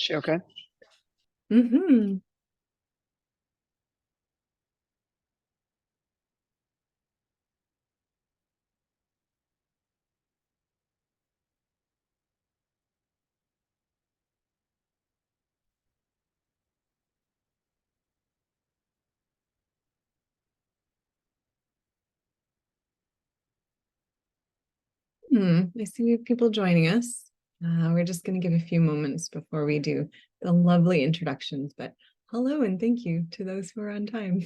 she okay? Mm-hmm. I see we have people joining us. We're just going to give a few moments before we do the lovely introductions, but hello and thank you to those who are on time.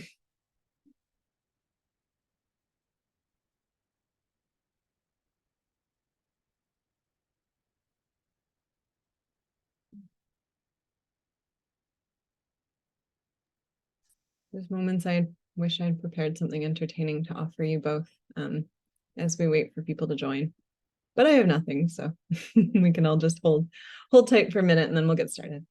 There's moments I wish I'd prepared something entertaining to offer you both as we wait for people to join. But I have nothing, so we can all just hold tight for a minute and then we'll get started.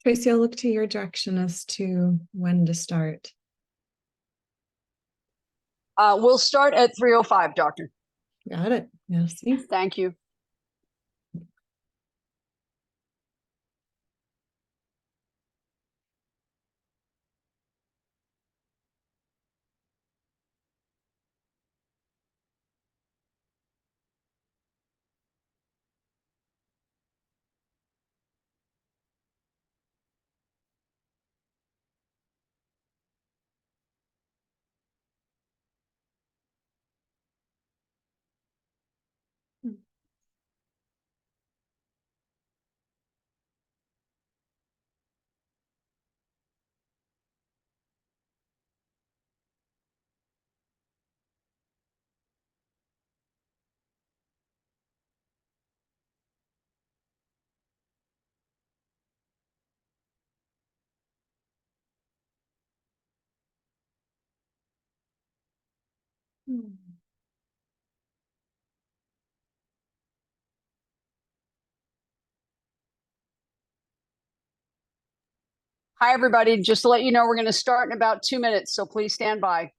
Tracy, I'll look to your direction as to when to start. We'll start at 3:05, Doctor. Got it. Merci. Thank you. Hi, everybody. Just to let you know, we're going to start in about 2 minutes, so please stand by.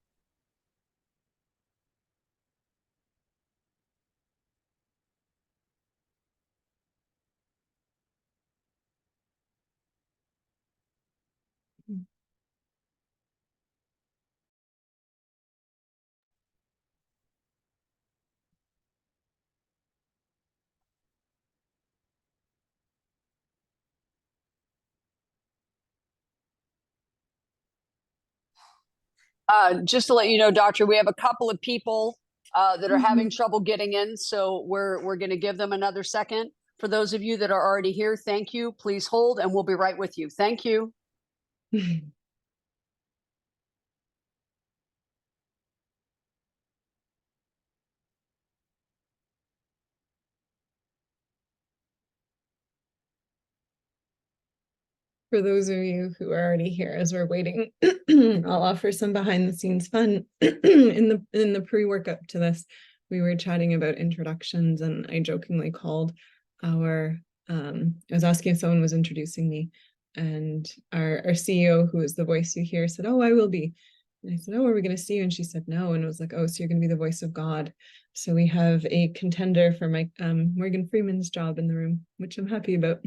Just to let you know, Doctor, we have a couple of people that are having trouble getting in, so we're going to give them another second. For those of you that are already here, thank you. Please hold, and we'll be right with you. Thank you. For those of you who are already here as we're waiting, I'll offer some behind the scenes fun. in the pre-workup to this, we were chatting about introductions and I jokingly called I was asking if someone was introducing me, and our CEO, who is the voice you hear, said, "Oh, I will be." And I said, "Oh, are we going to see you?" And she said, "No." And it was like, "Oh, so you're going to be the voice of God." So we have a contender for my Morgan Freeman's job in the room, which I'm happy about.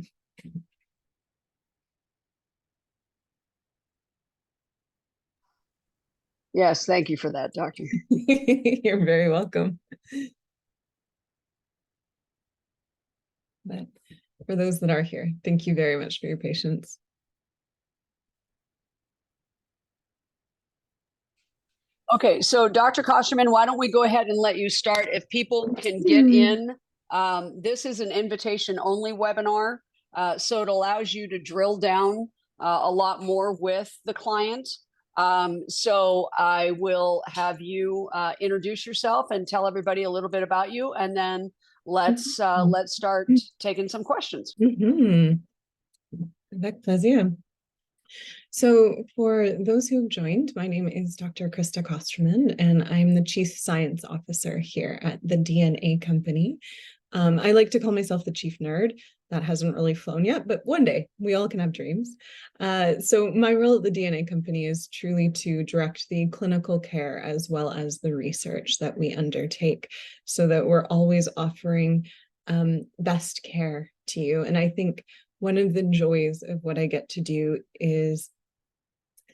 Yes, thank you for that, Doctor. You're very welcome. But for those that are here, thank you very much for your patience. Okay, so Dr. Kosterman, why don't we go ahead and let you start? If people can get in, this is an invitation-only webinar, so it allows you to drill down a lot more with the client. So I will have you introduce yourself and tell everybody a little bit about you, and then let's start taking some questions. Avec plaisir. So for those who have joined, my name is Dr. Krista Kosterman, and I'm the Chief Science Officer here at the DNA Company. I like to call myself the chief nerd. That hasn't really flown yet, but one day we all can have dreams. So my role at the DNA company is truly to direct the clinical care as well as the research that we undertake, so that we're always offering best care to you. And I think one of the joys of what I get to do is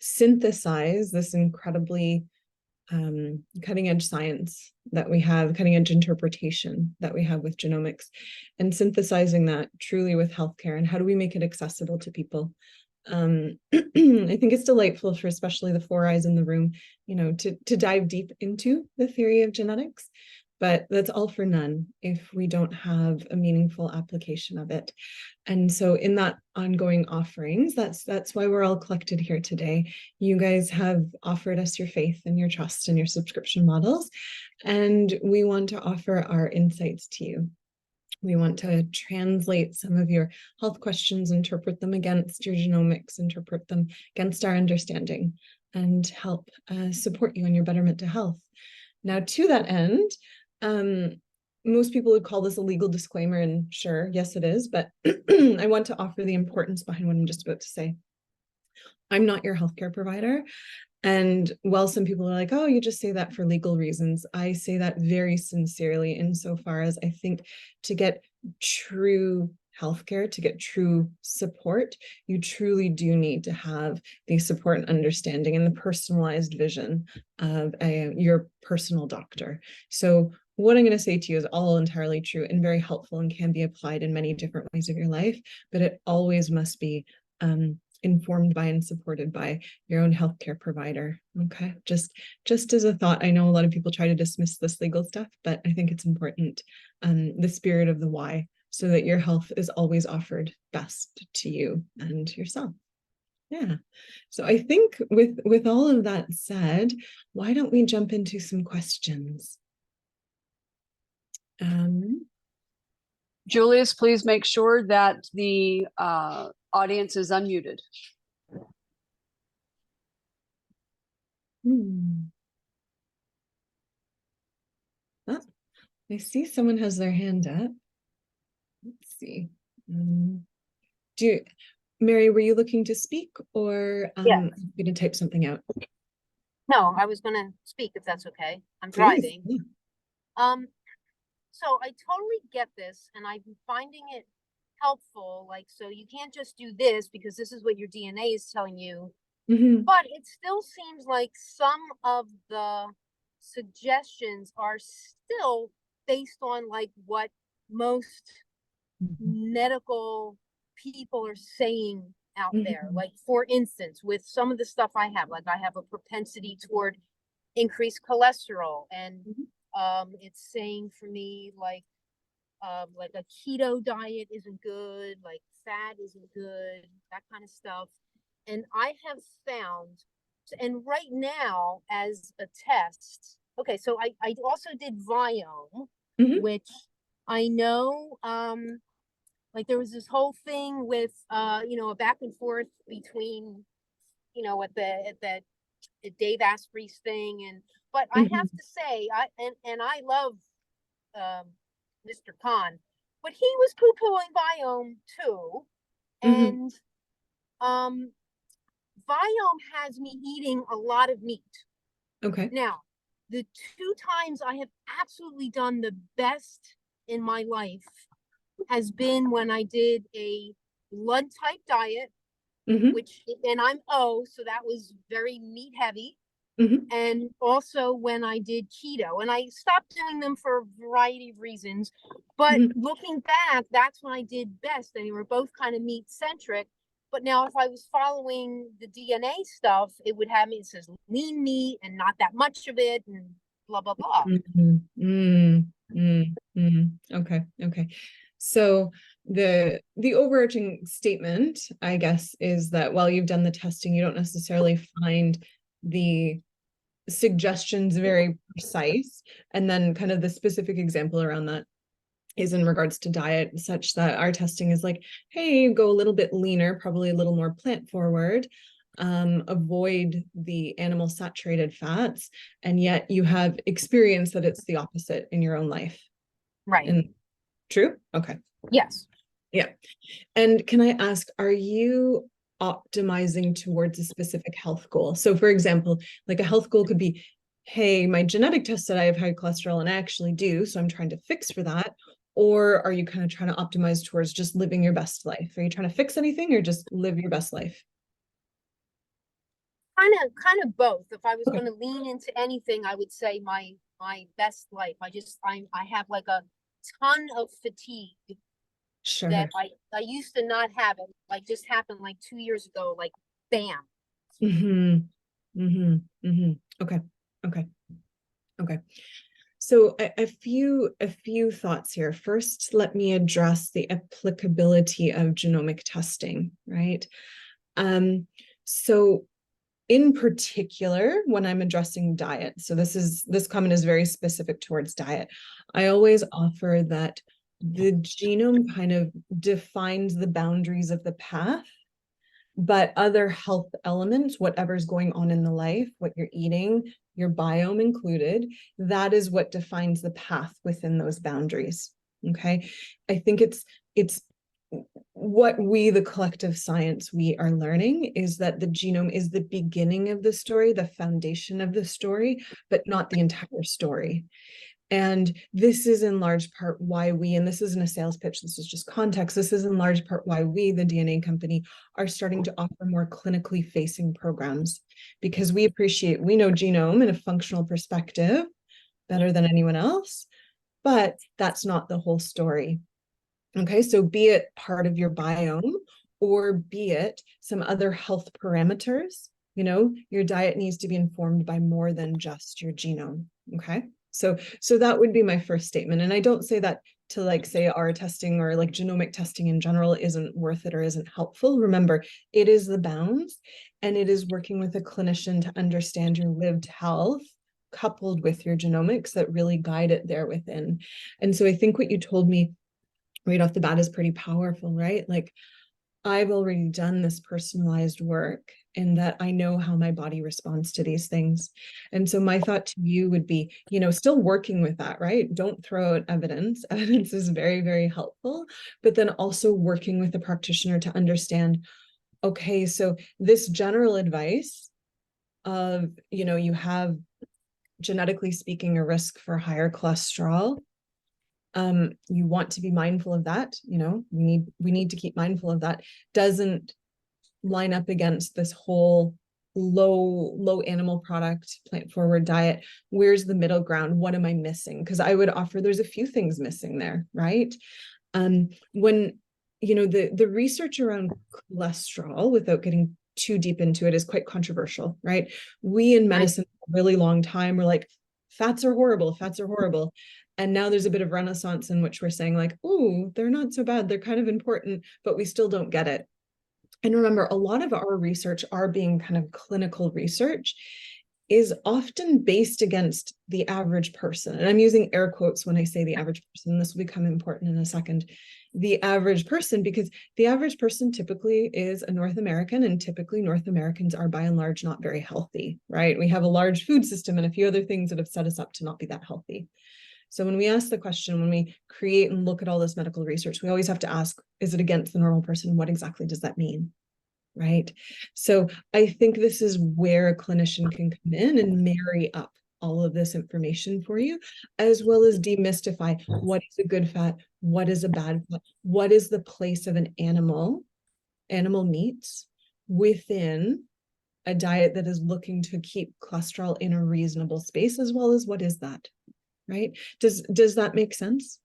synthesize this incredibly cutting edge science that we have, cutting edge interpretation that we have with genomics, and synthesizing that truly with healthcare. And how do we make it accessible to people? I think it's delightful for especially the four eyes in the room, to dive deep into the theory of genetics. But that's all for none if we don't have a meaningful application of it. And so in that ongoing offerings, that's why we're all collected here today. You guys have offered us your faith and your trust and your subscription models, and we want to offer our insights to you. We want to translate some of your health questions, interpret them against your genomics, interpret them against our understanding, and help support you in your betterment to health. Now, to that end, most people would call this a legal disclaimer, and sure, yes, it is, but I want to offer the importance behind what I'm just about to say. I'm not your healthcare provider. And while some people are like, oh, you just say that for legal reasons, I say that very sincerely, insofar as I think to get true healthcare, to get true support, you truly do need to have the support and understanding and the personalized vision of your personal doctor. So what I'm going to say to you is all entirely true and very helpful and can be applied in many different ways of your life, but it always must be informed by and supported by your own healthcare provider. Okay, just as a thought, I know a lot of people try to dismiss this legal stuff, but I think it's important, the spirit of the why, so that your health is always offered best to you and yourself. Yeah. So I think with all of that said, why don't we jump into some questions? Julius, please make sure that the audience is unmuted. Oh, I see someone has their hand up. Let's see. Mary, were you looking to speak, or Yes. going to type something out? No, I was going to speak, if that's okay. I'm Please. driving. Yeah. So I totally get this, and I'm finding it helpful. Like, so you can't just do this because this is what your DNA is telling you. But it still seems like some of the suggestions are still based on like what most medical people are saying out there. Like, for instance, with some of the stuff I have, like I have a propensity toward increased cholesterol, and it's saying for me like a keto diet isn't good, like fat isn't good, that kind of stuff. And I have found, and right now as a test, okay, so I also did Viome, which I know, like there was this whole thing with, a back and forth between, at the Dave Asprey's thing, but I have to say, I love Mr. Khan, but he was poo-pooing Viome too, and Viome has me eating a lot of meat. Okay. Now, the 2 times I have absolutely done the best in my life has been when I did a blood type diet, and I'm O, so that was very meat heavy. And also when I did keto, and I stopped doing them for a variety of reasons, but looking back, that's when I did best. And they were both kind of meat centric. But now if I was following the DNA stuff, it would have me, it says lean meat and not that much of it and blah, blah, blah. Okay. So the overarching statement, I guess, is that while you've done the testing, you don't necessarily find the suggestions very precise. And then kind of the specific example around that is in regards to diet, such that our testing is like, hey, go a little bit leaner, probably a little more plant forward, avoid the animal saturated fats, and yet you have experienced that it's the opposite in your own life. Right. And True? Okay. Yes. And can I ask, are you optimizing towards a specific health goal? So for example, like a health goal could be, hey, my genetic test said I have high cholesterol and I actually do, so I'm trying to fix for that. Or are you kind of trying to optimize towards just living your best life? Are you trying to fix anything or just live your best life? Kind of both. If I was Okay. going to lean into anything, I would say my best life. I have like a ton of fatigue that Sure. I used to not have it. Like just happened like 2 years ago, like bam. Mm-hmm. Mm-hmm. Mm-hmm. Okay. Okay. Okay. So a few thoughts here. First, let me address the applicability of genomic testing, right? So in particular, when I'm addressing diet, so this comment is very specific towards diet. I always offer that the genome kind of defines the boundaries of the path, but other health elements, whatever's going on in the life, what you're eating, your biome included, that is what defines the path within those boundaries. Okay. I think it's what we, the collective science, we are learning is that the genome is the beginning of the story, the foundation of the story, but not the entire story. And this is in large part why we, and this isn't a sales pitch, this is just context. This is in large part why we, the DNA company, are starting to offer more clinically facing programs, because we know genome in a functional perspective better than anyone else, but that's not the whole story. Okay, so be it part of your biome or be it some other health parameters, your diet needs to be informed by more than just your genome. Okay. So that would be my first statement. And I don't say that to like say our testing or like genomic testing in general isn't worth it or isn't helpful. Remember, it is the bounds, and it is working with a clinician to understand your lived health coupled with your genomics that really guide it there within. And so I think what you told me right off the bat is pretty powerful, right? Like, I've already done this personalized work in that I know how my body responds to these things. And so my thought to you would be, still working with that, right? Don't throw out evidence. Evidence is very, very helpful, but then also working with the practitioner to understand, okay, so this general advice of, you have, genetically speaking, a risk for higher cholesterol. You want to be mindful of that. We need to keep mindful of that. Doesn't line up against this whole low animal product, plant forward diet. Where's the middle ground? What am I missing? Because I would offer there's a few things missing there, right? When the research around cholesterol, without getting too deep into it, is quite controversial, right? We in medicine for a really long time were like, fats are horrible, fats are horrible. And now there's a bit of renaissance in which we're saying like, oh, they're not so bad, they're kind of important, but we still don't get it. And remember, a lot of our research, our being kind of clinical research, is often based against the average person. And I'm using air quotes when I say the average person. This will become important in a second. The average person, because the average person typically is a North American, and typically North Americans are by and large not very healthy, right? We have a large food system and a few other things that have set us up to not be that healthy. So when we ask the question, when we create and look at all this medical research, we always have to ask, is it against the normal person? What exactly does that mean? Right? So I think this is where a clinician can come in and marry up all of this information for you, as well as demystify what is a good fat, what is a bad fat, what is the place of an animal meats within a diet that is looking to keep cholesterol in a reasonable space, as well as what is that, right? Does that make sense?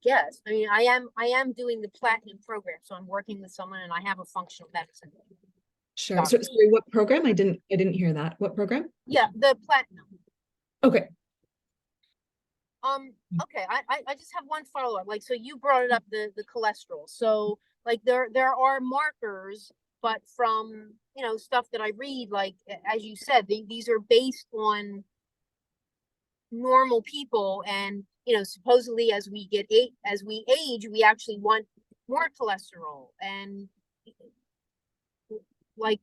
Yes. I mean, I am doing the platinum program, so I'm working with someone and I have a functional medicine. Sure. So sorry, what program? I didn't hear that. What program? Yeah, the platinum. Okay. Okay, I just have one follow-up. Like, so you brought it up, the cholesterol. So like there are markers, but from stuff that I read, like as you said, these are based on normal people, and supposedly as we age, we actually want more cholesterol, and like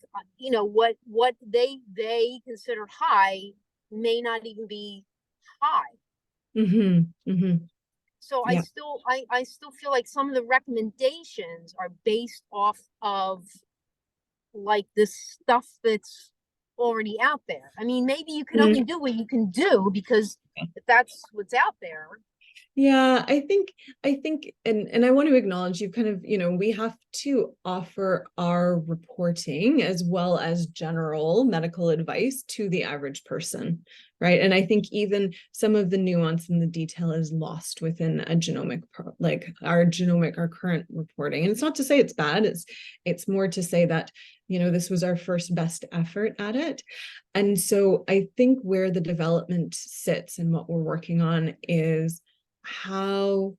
what they consider high may not even be high. So Yeah. I still feel like some of the recommendations are based off of like this stuff that's already out there. I mean, maybe you can only do what you can do because that's what's out there. Yeah, I think, and I want to acknowledge you've kind of, we have to offer our reporting as well as general medical advice to the average person, right? And I think even some of the nuance and the detail is lost within a genomic, like our current reporting. And it's not to say it's bad. It's more to say that, this was our first best effort at it. And so I think where the development sits and what we're working on is how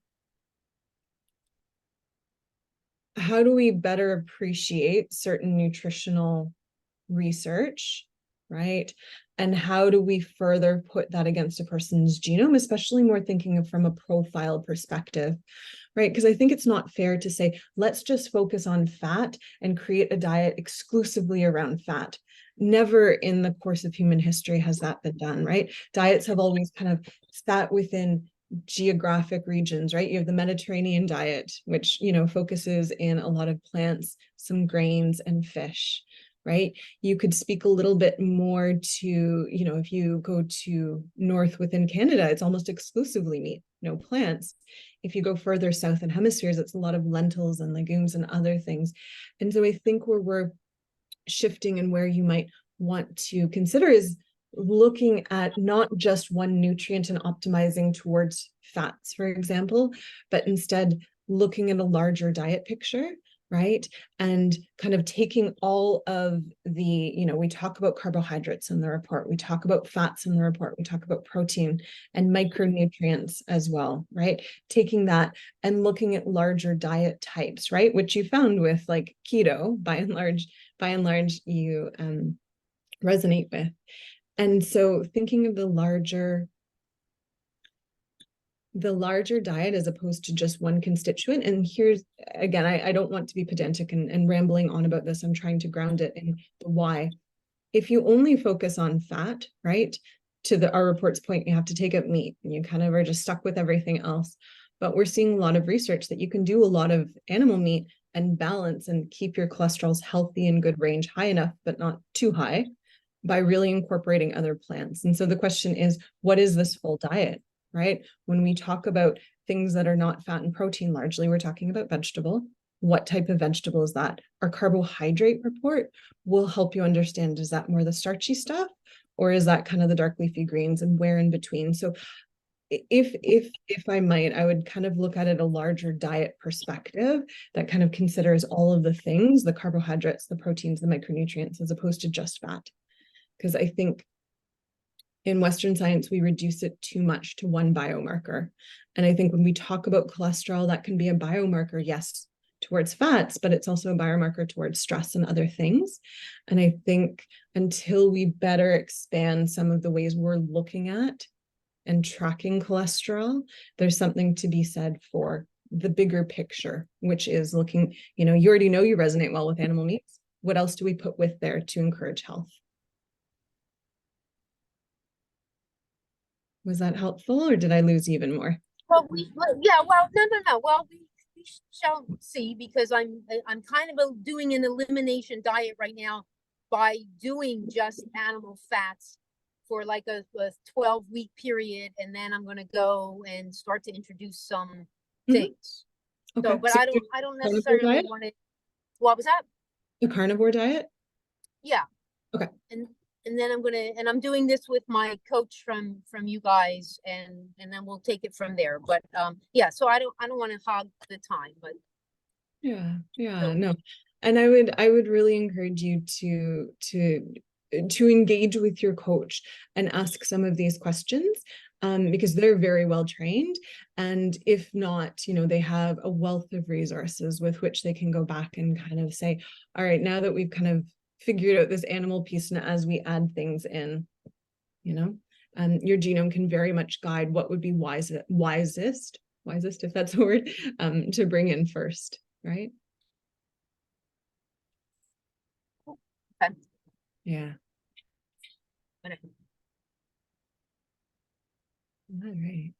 do we better appreciate certain nutritional research, right? And how do we further put that against a person's genome, especially more thinking of from a profile perspective, right? Because I think it's not fair to say, let's just focus on fat and create a diet exclusively around fat. Never in the course of human history has that been done, right? Diets have always kind of sat within geographic regions, right? You have the Mediterranean diet, which, focuses in a lot of plants, some grains and fish, right? You could speak a little bit more to, if you go to north within Canada, it's almost exclusively meat, no plants. If you go further south in hemispheres, it's a lot of lentils and legumes and other things. And so I think where we're shifting and where you might want to consider is looking at not just one nutrient and optimizing towards fats, for example, but instead looking at a larger diet picture, right? And kind of taking all of the, we talk about carbohydrates in the report, we talk about fats in the report, we talk about protein and micronutrients as well, right? Taking that and looking at larger diet types, right? Which you found with like keto, by and large, you resonate with. And so thinking of the larger diet as opposed to just one constituent. And here's, again, I don't want to be pedantic and rambling on about this. I'm trying to ground it in the why. If you only focus on fat, right, to our report's point, you have to take out meat and you kind of are just stuck with everything else. But we're seeing a lot of research that you can do a lot of animal meat and balance and keep your cholesterols healthy and good range, high enough, but not too high, by really incorporating other plants. And so the question is, what is this full diet, right? When we talk about things that are not fat and protein, largely we're talking about vegetable. What type of vegetable is that? Our carbohydrate report will help you understand, is that more the starchy stuff, or is that kind of the dark leafy greens, and where in between? So if I might, I would kind of look at it a larger diet perspective that kind of considers all of the things, the carbohydrates, the proteins, the micronutrients, as opposed to just fat. Because I think in Western science, we reduce it too much to one biomarker. And I think when we talk about cholesterol, that can be a biomarker, yes, towards fats, but it's also a biomarker towards stress and other things. And I think until we better expand some of the ways we're looking at and tracking cholesterol, there's something to be said for the bigger picture, which is looking, you already know you resonate well with animal meats. What else do we put with there to encourage health? Was that helpful, or did I lose even more? Well, no. Well, we shall see, because I'm kind of doing an elimination diet right now by doing just animal fats for like a 12-week period, and then I'm going to go and start to introduce some things. Okay. So, but So I don't necessarily want to. What was that? The carnivore diet? Yeah. Okay. And then I'm doing this with my coach from you guys, and then we'll take it from there. But yeah, so I don't want to hog the time, but no. And I would really encourage you to engage with your coach and ask some of these questions, because they're very well trained. And if not, they have a wealth of resources with which they can go back and kind of say, all right, now that we've kind of figured out this animal piece, and as we add things in, your genome can very much guide what would be wisest, if that's a word, to bring in first, right? Okay. Yeah. All right.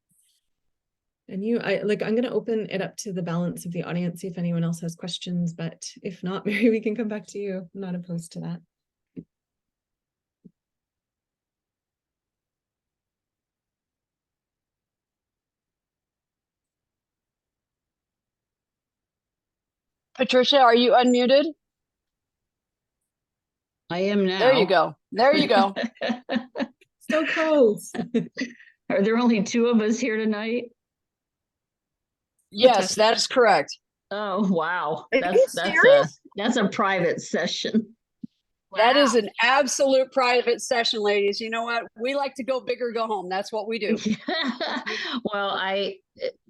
And I'm going to open it up to the balance of the audience, see if anyone else has questions, but if not, Mary, we can come back to you. I'm not opposed to that. Patricia, are you unmuted? I am now. There you go. There you go. So close. Are there only two of us here tonight? Yes, that is correct. Oh, wow. Are you serious? That's a private session. That is Wow. an absolute private session, ladies. You know what? We like to go big or go home. That's what we do. Well,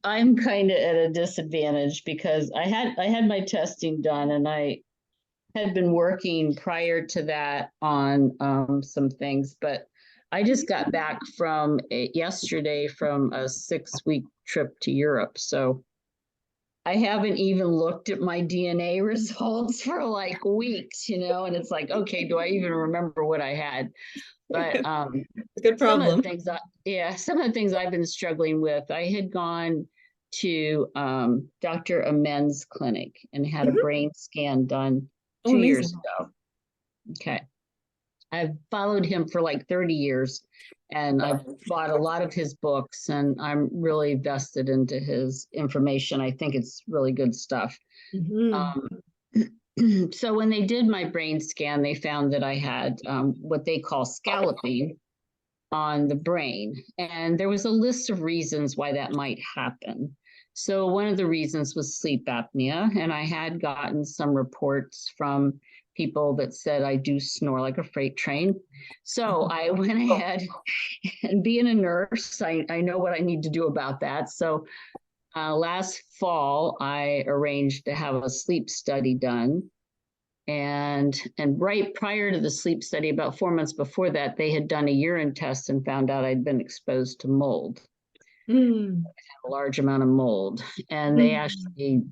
I'm kind of at a disadvantage because I had my testing done and I had been working prior to that on some things, but I just got back from yesterday from a 6-week trip to Europe. So I haven't even looked at my DNA results for like weeks, and it's like, okay, do I even remember what I had? But Good problem. some of the things I've been struggling with, I had gone to Dr. Amen's clinic and had a brain scan done 2 years ago. Okay. I've followed him for like 30 years and I've bought a lot of his books and I'm really vested into his information. I think it's really good stuff. So when they did my brain scan, they found that I had what they call scalloping on the brain. And there was a list of reasons why that might happen. So one of the reasons was sleep apnea. And I had gotten some reports from people that said I do snore like a freight train. So I went ahead and being a nurse, I know what I need to do about that. So last fall, I arranged to have a sleep study done. And right prior to the sleep study, about 4 months before that, they had done a urine test and found out I'd been exposed to mold. A large amount of mold. And they actually,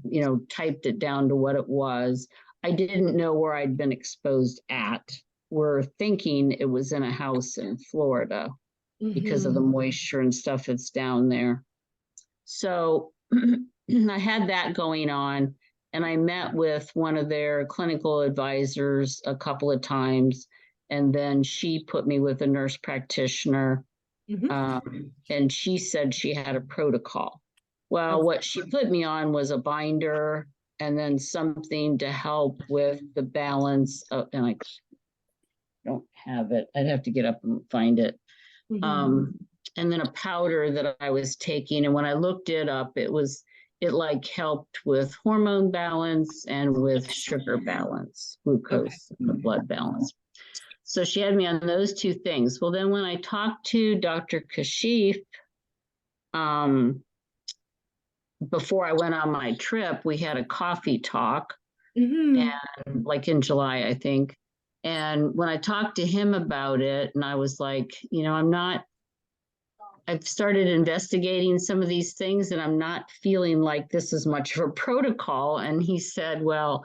typed it down to what it was. I didn't know where I'd been exposed at. We're thinking it was in a house in Florida because of the moisture and stuff that's down there. So I had that going on. And I met with one of their clinical advisors a couple of times. And then she put me with a nurse practitioner. And she said she had a protocol. Well, what she put me on was a binder and then something to help with the balance of, and I don't have it. I'd have to get up and find it. And then a powder that I was taking. And when I looked it up, it like helped with hormone balance and with sugar balance, glucose in the blood balance. So she had me on those two things. Well, then when I talked to Dr. Kashif, before I went on my trip, we had a coffee talk, and like in July, I think. And when I talked to him about it, and I was like, I've started investigating some of these things and I'm not feeling like this is much of a protocol. And he said, well,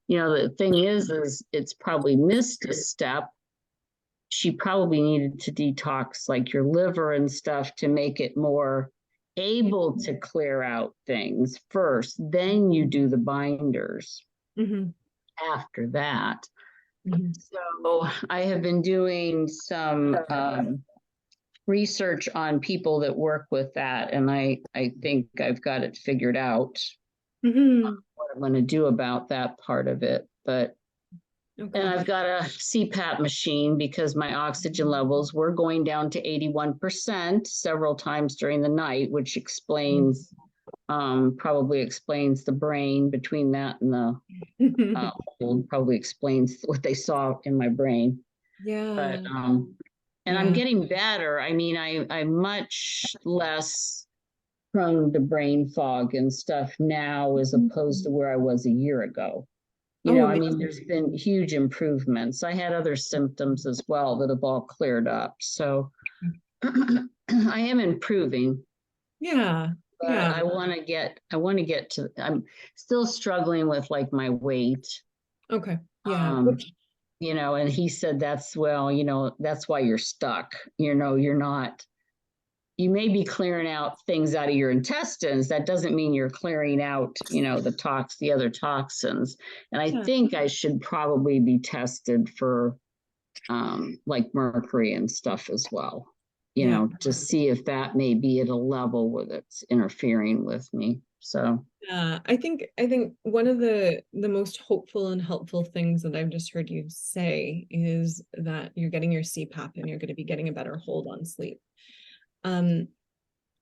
the thing is it's probably missed a step. She probably needed to detox like your liver and stuff to make it more able to clear out things first. Then you do the binders after that. So I have been doing some research on people that work with that. And I think I've got it figured out what I'm going to do about that part of it. But and I've got a CPAP machine because my oxygen levels were going down to 81% several times during the night, which explains, probably explains the brain between that and the, probably explains what they saw in my brain. But, and I'm getting better. I mean, I'm much less prone to brain fog and stuff now as opposed to where I was a year ago. There's been huge improvements. I had other symptoms as well that have all cleared up. So I am improving. But I want to get to, I'm still struggling with like my weight. And he said, that's why you're stuck. You're not you may be clearing out things out of your intestines. That doesn't mean you're clearing out, the other toxins. And I Yeah. think I should probably be tested for like mercury and stuff as well, Yeah. to see if that may be at a level where that's interfering with me. So, I think one of the most hopeful and helpful things that I've just heard you say is that you're getting your CPAP and you're going to be getting a better hold on sleep. And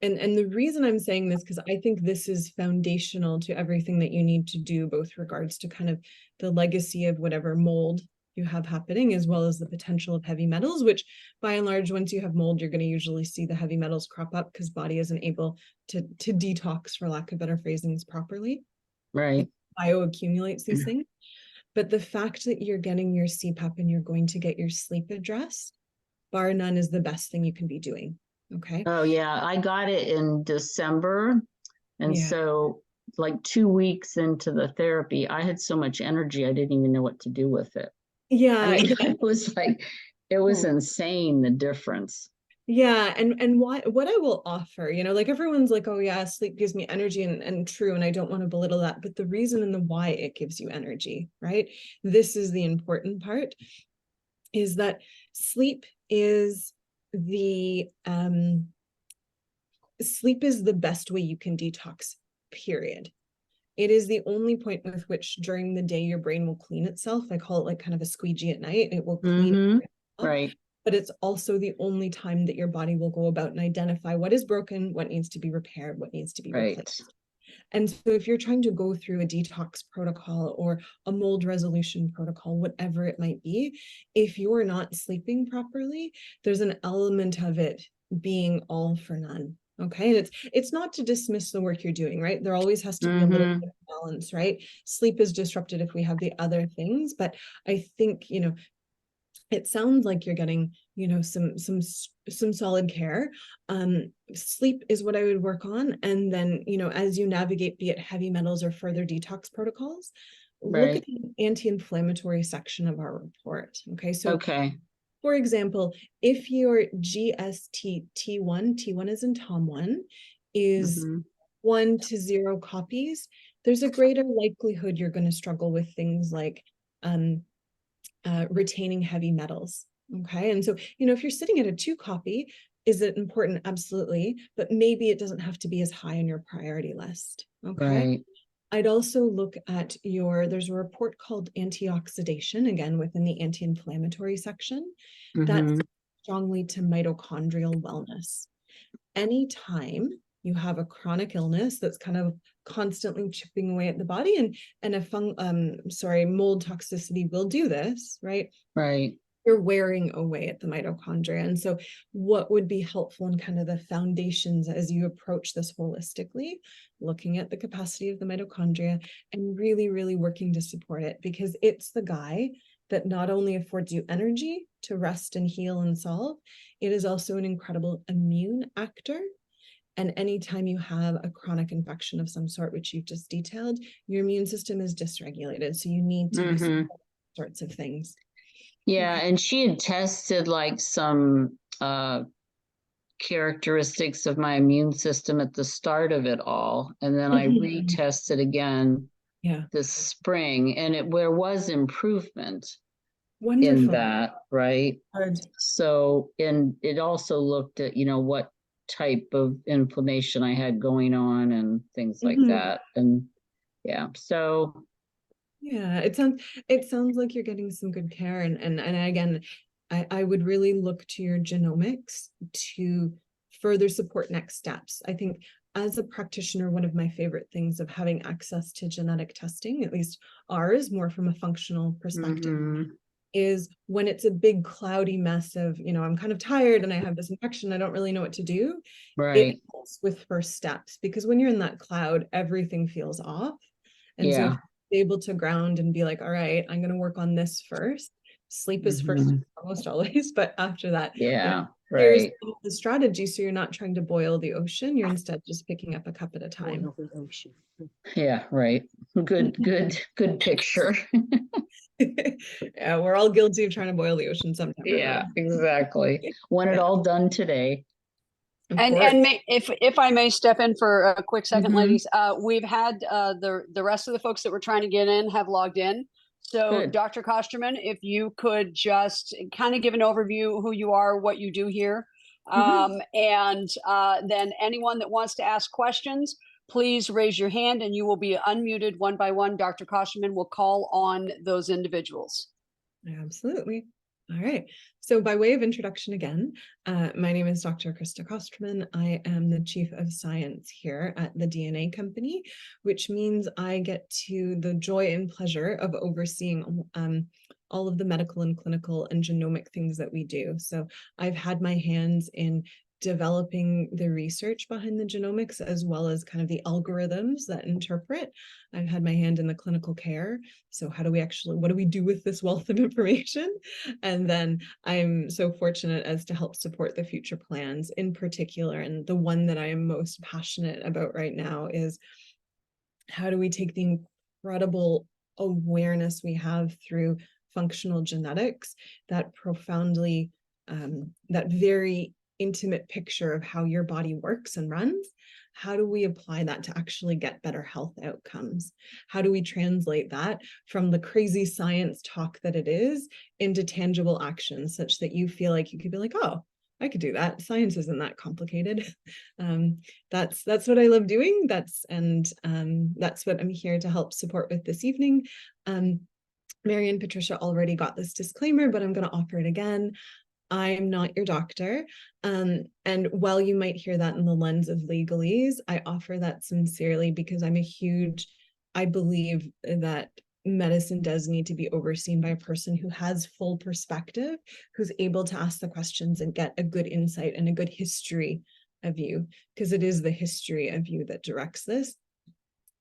the reason I'm saying this, because I think this is foundational to everything that you need to do, both regards to kind of the legacy of whatever mold you have happening, as well as the potential of heavy metals, which by and large, once you have mold, you're going to usually see the heavy metals crop up because body isn't able to detox, for lack of better phrasings, properly. right. It bioaccumulates these things. But the fact that you're getting your CPAP and you're going to get your sleep addressed, bar none, is the best thing you can be doing. Okay. Oh, yeah. I got it in December. And Yeah. so, like 2 weeks into the therapy, I had so much energy, I didn't even know what to do with it. Yeah. I mean, it was Oh. insane, the difference. Yeah, and what I will offer, like everyone's like, oh yeah, sleep gives me energy, and true, and I don't want to belittle that, but the reason and the why it gives you energy, right? This is the important part, is that sleep is the best way you can detox, period. It is the only point with which during the day your brain will clean itself. I call it like kind of a squeegee at night. It will clean Mhm. up. Right. But it's also the only time that your body will go about and identify what is broken, what needs to be repaired, what needs to be Right. replaced. And so if you're trying to go through a detox protocol or a mold resolution protocol, whatever it might be, if you're not sleeping properly, there's an element of it being all for none. Okay. And it's not to dismiss the work you're doing, right? There always has to be a little bit of balance, right? Sleep is disrupted if we have the other things, but I think, it sounds like you're getting, some solid care. Sleep is what I would work on. And then, as you navigate, be it heavy metals or further detox protocols, look at Right. the anti-inflammatory section of our report. Okay. So Okay. for example, if your GST T1 is in Tom 1, is Mhm. 1 to 0 copies, there's a greater likelihood you're going to struggle with things like retaining heavy metals. Okay. And so, if you're sitting at a 2 copy, is it important? Absolutely. But maybe it doesn't have to be as high on your priority list. Okay. Right. I'd also look at there's a report called antioxidation, again, within the anti-inflammatory section, that's Mhm. strongly to mitochondrial wellness. Anytime you have a chronic illness that's kind of constantly chipping away at the body, and mold toxicity will do this, right? Right. You're wearing away at the mitochondria. And so what would be helpful in kind of the foundations as you approach this holistically, looking at the capacity of the mitochondria and really, really working to support it, because it's the guy that not only affords you energy to rest and heal and solve, it is also an incredible immune actor. And anytime you have a chronic infection of some sort, which you've just detailed, your immune system is dysregulated. So you need to do some sorts of things. Yeah, Okay. and she had tested like some characteristics of my immune system at the start of it all, and then I retested again Yeah. this spring, and there was improvement in Wonderful. that, right? Good. So, and it also looked at, what type of inflammation I had going on and things like that. And yeah, so Yeah, it sounds like you're getting some good care. And again, I would really look to your genomics to further support next steps. I think as a practitioner, one of my favorite things of having access to genetic testing, at least ours, more from a functional perspective, is when it's a big cloudy mess of, I'm kind of tired and I have this infection, I don't really know what to do. right. It helps with first steps, because when you're in that cloud, everything feels off. And so Yeah. able to ground and be like, all right, I'm going to work on this first. Sleep is first almost always, but after that, Yeah, here's right. the strategy. So you're not trying to boil the ocean. You're instead just picking up a cup at a time. Yeah, right. Good picture. Yeah, we're all guilty of trying to boil the ocean sometime. Yeah, exactly. Want it all done today. Of And course. if I may step in for a quick second, Mhm. ladies, we've had the rest of the folks that were trying to get in have logged in. So Good. Dr. Kosterman, if you could just kind of give an overview who you are, what you do here, and then anyone that wants to ask questions, please raise your hand and you will be unmuted one by one. Dr. Kosterman will call on those individuals. Absolutely. All right. So by way of introduction again, my name is Dr. Krista Kosterman. I am the Chief of Science here at the DNA Company, which means I get to the joy and pleasure of overseeing all of the medical and clinical and genomic things that we do. So I've had my hands in developing the research behind the genomics, as well as kind of the algorithms that interpret. I've had my hand in the clinical care. So how do we actually, what do we do with this wealth of information? And then I'm so fortunate as to help support the future plans in particular. And the one that I am most passionate about right now is how do we take the incredible awareness we have through functional genetics, that profoundly, that very intimate picture of how your body works and runs. How do we apply that to actually get better health outcomes? How do we translate that from the crazy science talk that it is into tangible actions such that you feel like you could be like, oh, I could do that. Science isn't that complicated. That's what I love doing. That's what I'm here to help support with this evening. Mary and Patricia already got this disclaimer, but I'm going to offer it again. I'm not your doctor. And while you might hear that in the lens of legalese, I offer that sincerely because I believe that medicine does need to be overseen by a person who has full perspective, who's able to ask the questions and get a good insight and a good history of you, because it is the history of you that directs this.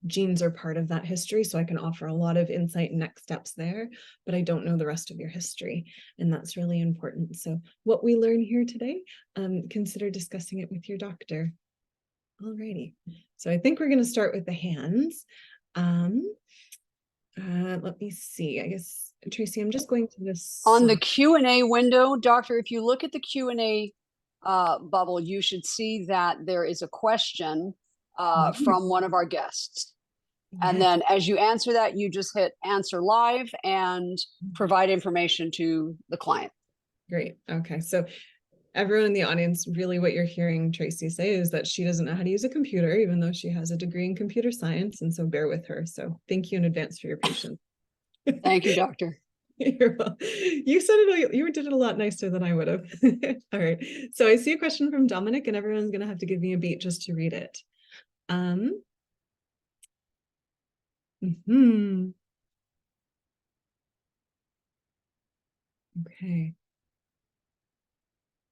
Genes are part of that history, so I can offer a lot of insight and next steps there, but I don't know the rest of your history, and that's really important. So what we learn here today, consider discussing it with your doctor. Alrighty, so I think we're going to start with the hands. Let me see. I guess, Tracy, I'm just going to this On the Q&A window, Doctor, if you look at the Q&A bubble, you should see that there is a question from one of our guests. And Yes. then as you answer that, you just hit answer live and provide information to the client. Great. Okay. So everyone in the audience, really what you're hearing Tracy say is that she doesn't know how to use a computer, even though she has a degree in computer science. And so bear with her. So thank you in advance for your patience. Thank you, Doctor. You did it a lot nicer than I would have. All right. So I see a question from Dominic, and everyone's going to have to give me a beat just to read it. Okay.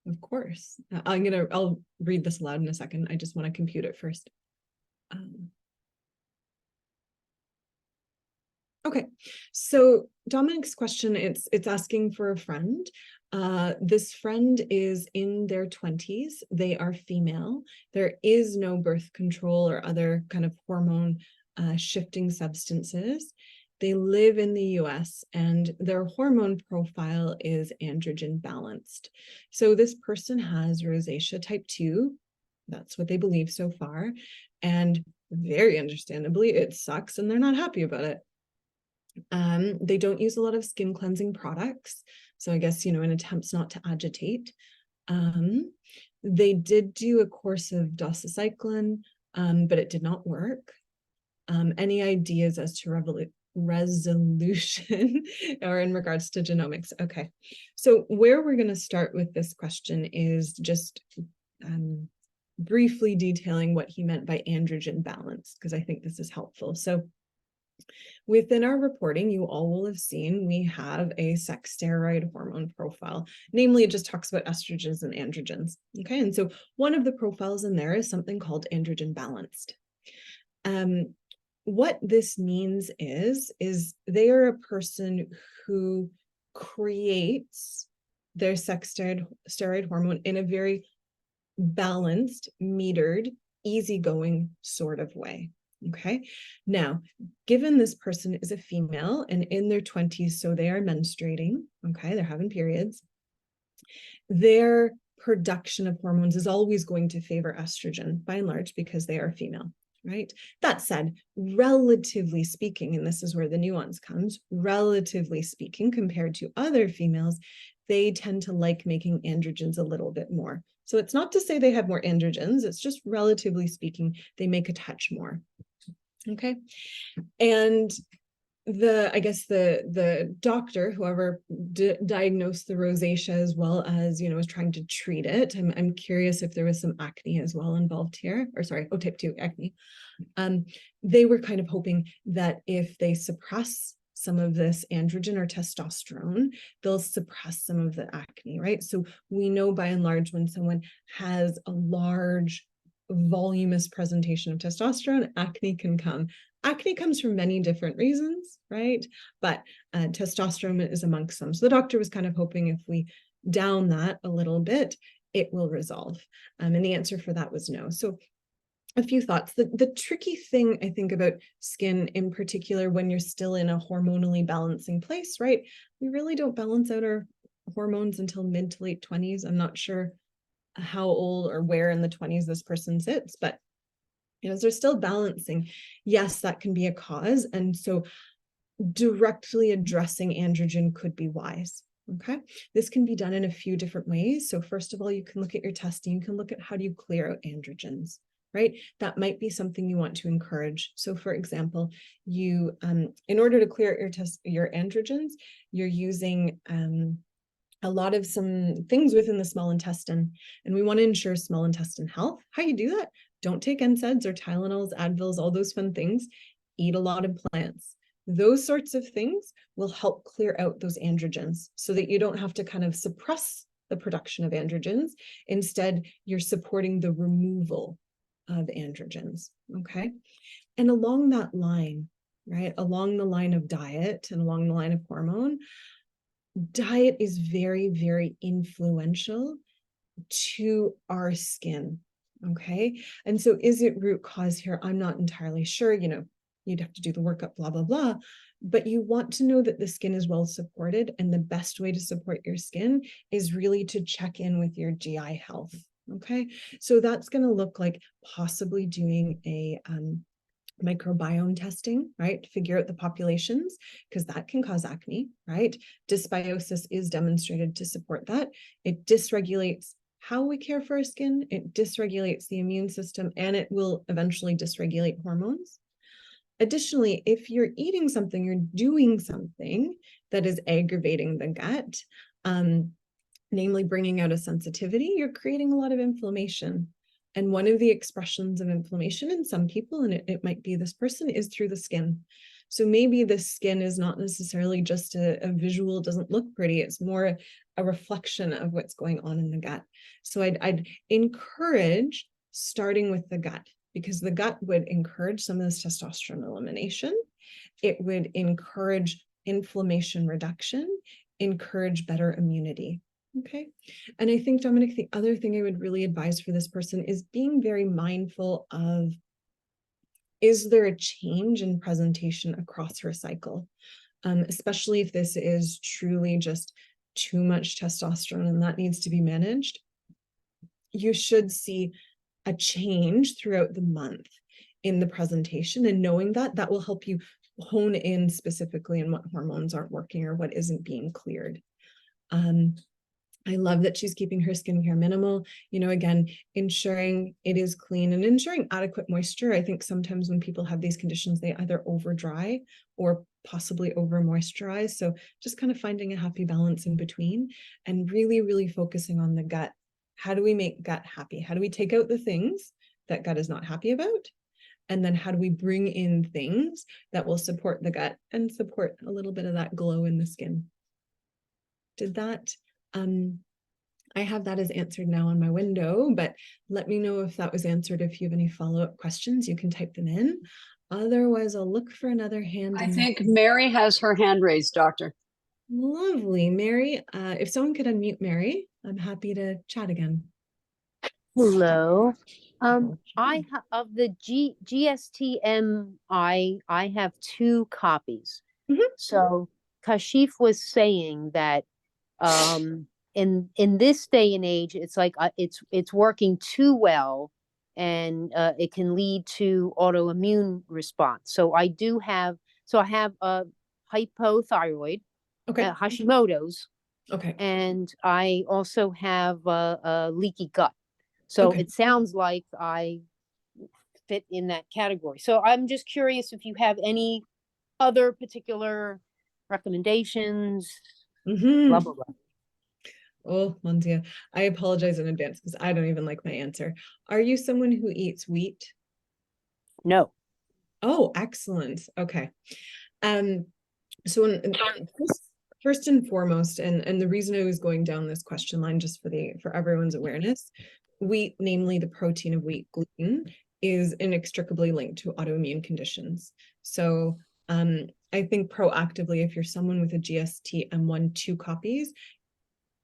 Of course. I'll read this aloud in a second. I just want to compute it first. Okay, so Dominic's question, it's asking for a friend. This friend is in their 20s. They are female. There is no birth control or other kind of hormone shifting substances. They live in the US and their hormone profile is androgen balanced. So this person has rosacea type 2. That's what they believe so far. And very understandably, it sucks and they're not happy about it. They don't use a lot of skin cleansing products. So I guess, in attempts not to agitate. They did do a course of doxycycline, but it did not work. Any ideas as to resolution or in regards to genomics? Okay, so where we're going to start with this question is just briefly detailing what he meant by androgen balance, because I think this is helpful. So within our reporting, you all will have seen we have a sex steroid hormone profile. Namely, it just talks about estrogens and androgens. Okay, and so one of the profiles in there is something called androgen balanced. What this means is they are a person who creates their sex steroid hormone in a very balanced, metered, easygoing sort of way. Okay, now, given this person is a female and in their 20s, so they are menstruating, okay, they're having periods, their production of hormones is always going to favor estrogen by and large because they are female, right? That said, relatively speaking, and this is where the nuance comes, relatively speaking, compared to other females, they tend to like making androgens a little bit more. So it's not to say they have more androgens, it's just relatively speaking, they make a touch more. Okay. And I guess the doctor, whoever diagnosed the rosacea as well as, was trying to treat it. I'm curious if there was some acne as well involved here, or sorry, type 2 acne. They were kind of hoping that if they suppress some of this androgen or testosterone, they'll suppress some of the acne, right? So we know by and large when someone has a large voluminous presentation of testosterone, acne can come. Acne comes from many different reasons, right? But testosterone is amongst them. So the doctor was kind of hoping if we down that a little bit, it will resolve. And the answer for that was no. So a few thoughts. The tricky thing, I think, about skin in particular, when you're still in a hormonally balancing place, right? We really don't balance out our hormones until mid to late 20s. I'm not sure how old or where in the 20s this person sits, but as they're still balancing, yes, that can be a cause. And so directly addressing androgen could be wise. Okay, this can be done in a few different ways. So first of all, you can look at your testing. You can look at how do you clear out androgens, right? That might be something you want to encourage. So for example, you, in order to clear out your androgens, you're using a lot of some things within the small intestine, and we want to ensure small intestine health. How you do that? Don't take NSAIDs or Tylenols, Advils, all those fun things. Eat a lot of plants. Those sorts of things will help clear out those androgens so that you don't have to kind of suppress the production of androgens. Instead, you're supporting the removal of androgens, okay? And along that line, right, along the line of diet and along the line of hormone, diet is very, very influential to our skin, okay? And so is it root cause here? I'm not entirely sure, you'd have to do the workup, blah, blah, blah. But you want to know that the skin is well supported, and the best way to support your skin is really to check in with your GI health, okay? So that's going to look like possibly doing a microbiome testing, right? Figure out the populations, because that can cause acne, right? Dysbiosis is demonstrated to support that. It dysregulates how we care for our skin, it dysregulates the immune system, and it will eventually dysregulate hormones. Additionally, if you're eating something, you're doing something that is aggravating the gut, namely bringing out a sensitivity, you're creating a lot of inflammation. And one of the expressions of inflammation in some people, and it might be this person, is through the skin. So maybe the skin is not necessarily just a visual, doesn't look pretty. It's more a reflection of what's going on in the gut. So I'd encourage starting with the gut, because the gut would encourage some of this testosterone elimination. It would encourage inflammation reduction, encourage better immunity. Okay. And I think, Dominic, the other thing I would really advise for this person is being very mindful of, is there a change in presentation across her cycle? Especially if this is truly just too much testosterone and that needs to be managed. You should see a change throughout the month in the presentation, and knowing that will help you hone in specifically on what hormones aren't working or what isn't being cleared. I love that she's keeping her skincare minimal, again, ensuring it is clean and ensuring adequate moisture. I think sometimes when people have these conditions, they either over dry or possibly over moisturize. So just kind of finding a happy balance in between and really, really focusing on the gut. How do we make gut happy? How do we take out the things that gut is not happy about? And then how do we bring in things that will support the gut and support a little bit of that glow in the skin? Did that? I have that as answered now on my window, but let me know if that was answered. If you have any follow-up questions, you can type them in. Otherwise, I'll look for another hand. I think Mary has her hand raised, Doctor. Lovely, Mary. If someone could unmute Mary, I'm happy to chat again. Hello. I of the GSTM, I have 2 copies. Mhm. So Kashif was saying that in this day and age, it's like it's working too well, and it can lead to autoimmune response. So I have a hypothyroid, Okay. Hashimoto's, Okay. and I also have a leaky gut. So Okay. it sounds like I fit in that category. So I'm just curious if you have any other particular recommendations, Mm-hmm. blah, blah, blah. Oh, Montia, I apologize in advance because I don't even like my answer. Are you someone who eats wheat? No. Oh, excellent. Okay. Um, so first and foremost, and the reason I was going down this question line, just for everyone's awareness, wheat, namely the protein of wheat, gluten, is inextricably linked to autoimmune conditions. So I think proactively, if you're someone with a GST M1-2 copies,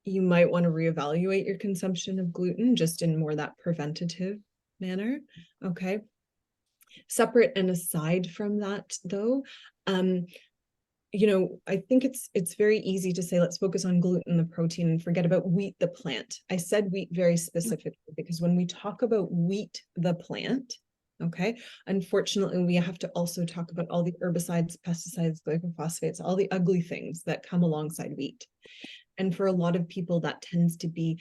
you might want to reevaluate your consumption of gluten just in more that preventative manner. Okay. Separate and aside from that, though, I think it's very easy to say, let's focus on gluten, the protein, and forget about wheat, the plant. I said wheat very specifically because when we talk about wheat, the plant, okay, unfortunately, we have to also talk about all the herbicides, pesticides, glyphosate, all the ugly things that come alongside wheat. And for a lot of people, that tends to be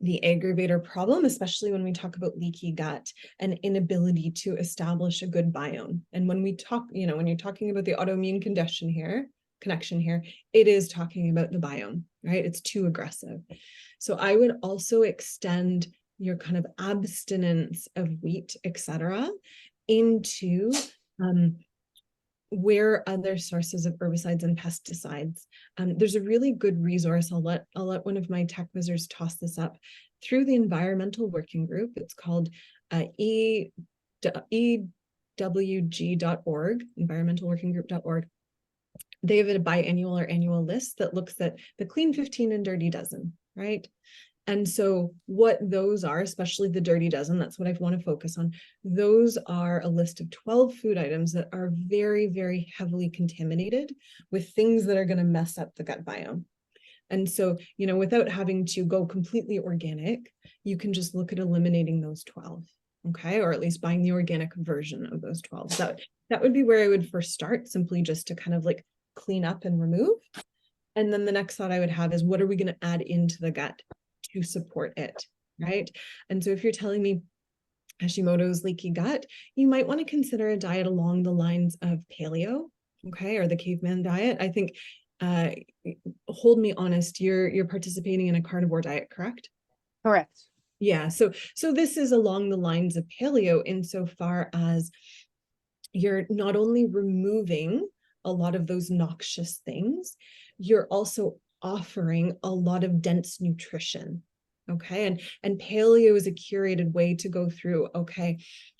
the aggravator problem, especially when we talk about leaky gut and inability to establish a good biome. And when we talk, when you're talking about the autoimmune connection here, it is talking about the biome, right? It's too aggressive. So I would also extend your kind of abstinence of wheat, etc., into where other sources of herbicides and pesticides. There's a really good resource. I'll let one of my tech wizards toss this up through the environmental working group. It's called ewg.org, environmentalworkinggroup.org. They have a biannual or annual list that looks at the clean 15 and dirty dozen, right? And so what those are, especially the dirty dozen, that's what I want to focus on. Those are a list of 12 food items that are very, very heavily contaminated with things that are going to mess up the gut biome. And so, without having to go completely organic, you can just look at eliminating those 12, okay? Or at least buying the organic version of those 12. That would be where I would first start, simply just to kind of like clean up and remove. And then the next thought I would have is, what are we going to add into the gut to support it, right? And so if you're telling me Hashimoto's, leaky gut, you might want to consider a diet along the lines of paleo, okay, or the caveman diet. I think, hold me honest, you're participating in a carnivore diet, correct? Correct. Yeah, so this is along the lines of paleo insofar as you're not only removing a lot of those noxious things, you're also offering a lot of dense nutrition. Okay. And paleo is a curated way to go through, okay,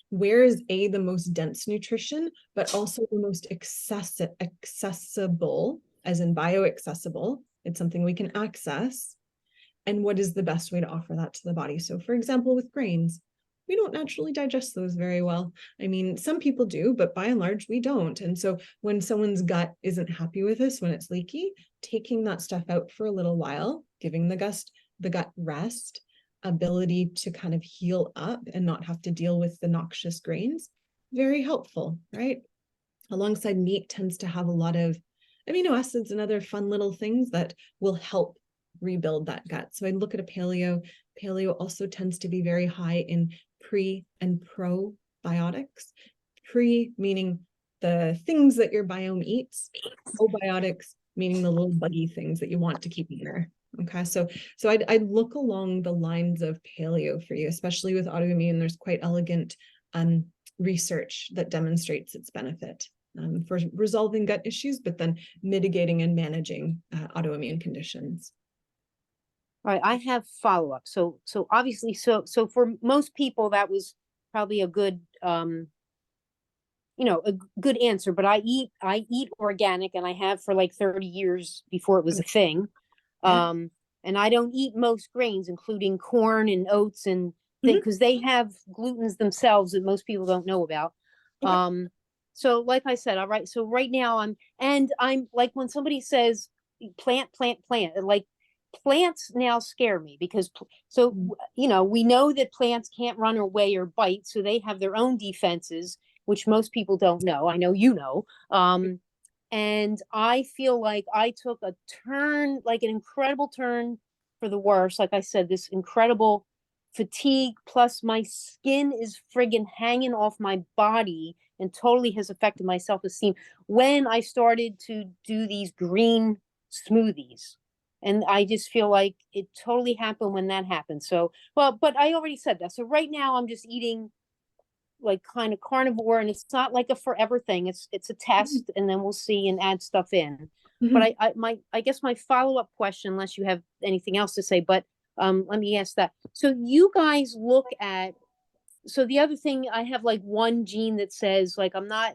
where is the most dense nutrition, but also the most accessible, as in bioaccessible. It's something we can access. And what is the best way to offer that to the body? So for example, with grains, we don't naturally digest those very well. I mean, some people do, but by and large, we don't. And so when someone's gut isn't happy with us, when it's leaky, taking that stuff out for a little while, giving the gut rest, ability to kind of heal up and not have to deal with the noxious grains, very helpful, right? Alongside meat tends to have a lot of amino acids and other fun little things that will help rebuild that gut. So I look at a paleo. Paleo also tends to be very high in pre and probiotics. Pre meaning the things that your biome eats. Probiotics meaning the little buggy things that you want to keep in there. Okay, so I'd look along the lines of paleo for you, especially with autoimmune. There's quite elegant research that demonstrates its benefit for resolving gut issues, but then mitigating and managing autoimmune conditions. All right, I have follow-up. So obviously, so for most people, that was probably a good, a good answer. But I eat organic, and I have for like 30 years before it was a thing. Yeah. And I don't eat most grains, including corn and oats and things, because they have glutens themselves that most people don't know about. Okay. So like I said, all right. So right now I'm like when somebody says plant, like plants now scare me because, you know, we know that plants can't run away or bite, so they have their own defenses, which most people don't know. I know you know. And I feel like I took a turn, like an incredible turn for the worse. Like I said, this incredible fatigue, plus my skin is friggin' hanging off my body and totally has affected my self-esteem when I started to do these green smoothies. And I just feel like it totally happened when that happened. So, well, but I already said that. So right now I'm just eating like kind of carnivore, and it's not like a forever thing. It's a test, and then we'll see and add stuff in. But I guess my follow-up question, unless you have anything else to say, but let me ask that. So you guys look at, so the other thing, I have like one gene that says like I'm not,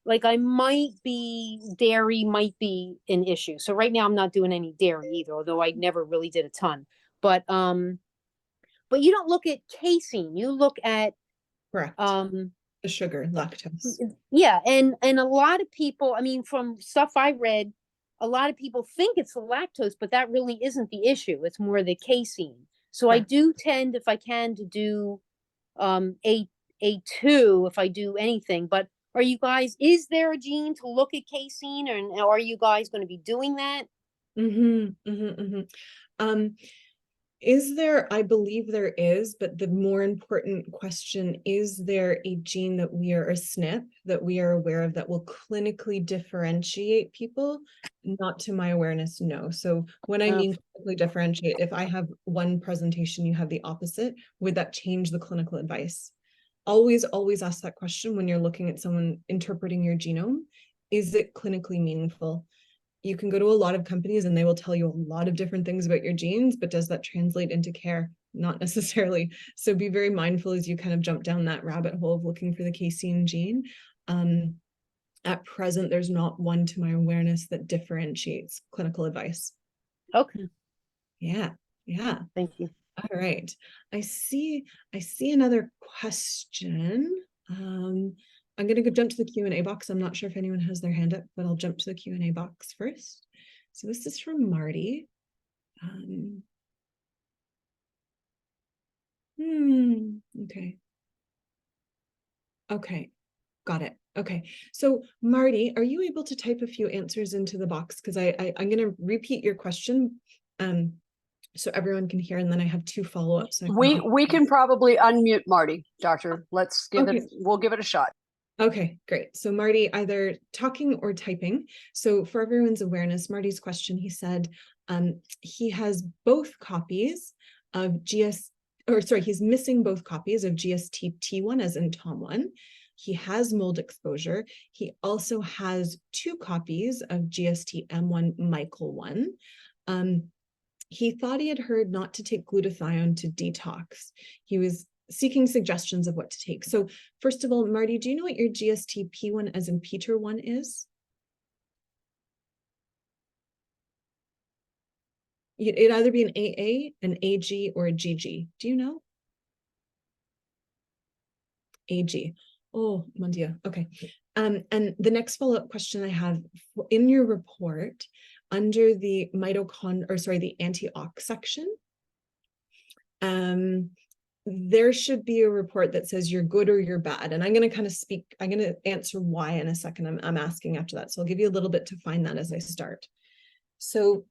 like I might be, dairy might be an issue. So right now I'm not doing any dairy either, although I never really did a ton. But you don't look at casein, you look at Correct. The sugar, lactose. yeah, and a lot of people, I mean, from stuff I read, a lot of people think it's the lactose, but that really isn't the issue. It's more the casein. So I Correct. do tend, if I can, to do A2 if I do anything. But are you guys, is there a gene to look at casein, or are you guys going to be doing that? Is there? I believe there is, but the more important question, is there a gene that we are, a SNP that we are aware of that will clinically differentiate people? Not to my awareness, no. So when I mean clinically differentiate, if I have one presentation, you have the opposite, would that change the clinical advice? Always ask that question when you're looking at someone interpreting your genome. Is it clinically meaningful? You can go to a lot of companies and they will tell you a lot of different things about your genes, but does that translate into care? Not necessarily. So be very mindful as you kind of jump down that rabbit hole of looking for the casein gene. At present, there's not one to my awareness that differentiates clinical advice. Okay. Yeah. Thank you. All right. I see another question. I'm going to go jump to the Q&A box. I'm not sure if anyone has their hand up, but I'll jump to the Q&A box first. So this is from Marty. Okay. Got it. Okay. So Marty, are you able to type a few answers into the box? Because I'm going to repeat your question so everyone can hear, and then I have two follow-ups. We can probably unmute Marty, Doctor. Let's give it, we'll give it a shot. Okay, great. So Marty, either talking or typing. So for everyone's awareness, Marty's question, he said he has both copies of he's missing both copies of GST-T1 as in Tom1. He has mold exposure. He also has 2 copies of GST-M1 Michael-1. He thought he had heard not to take glutathione to detox. He was seeking suggestions of what to take. So first of all, Marty, do you know what your GST-P1 as in Peter 1 is? It'd either be an AA, an AG, or a GG. Do you know? AG. Oh, mon Dieu. Okay. And the next follow-up question I have, in your report, under the the antiox section, there should be a report that says you're good or you're bad. And I'm going to answer why in a second. I'm asking after that. So I'll give you a little bit to find that as I start. So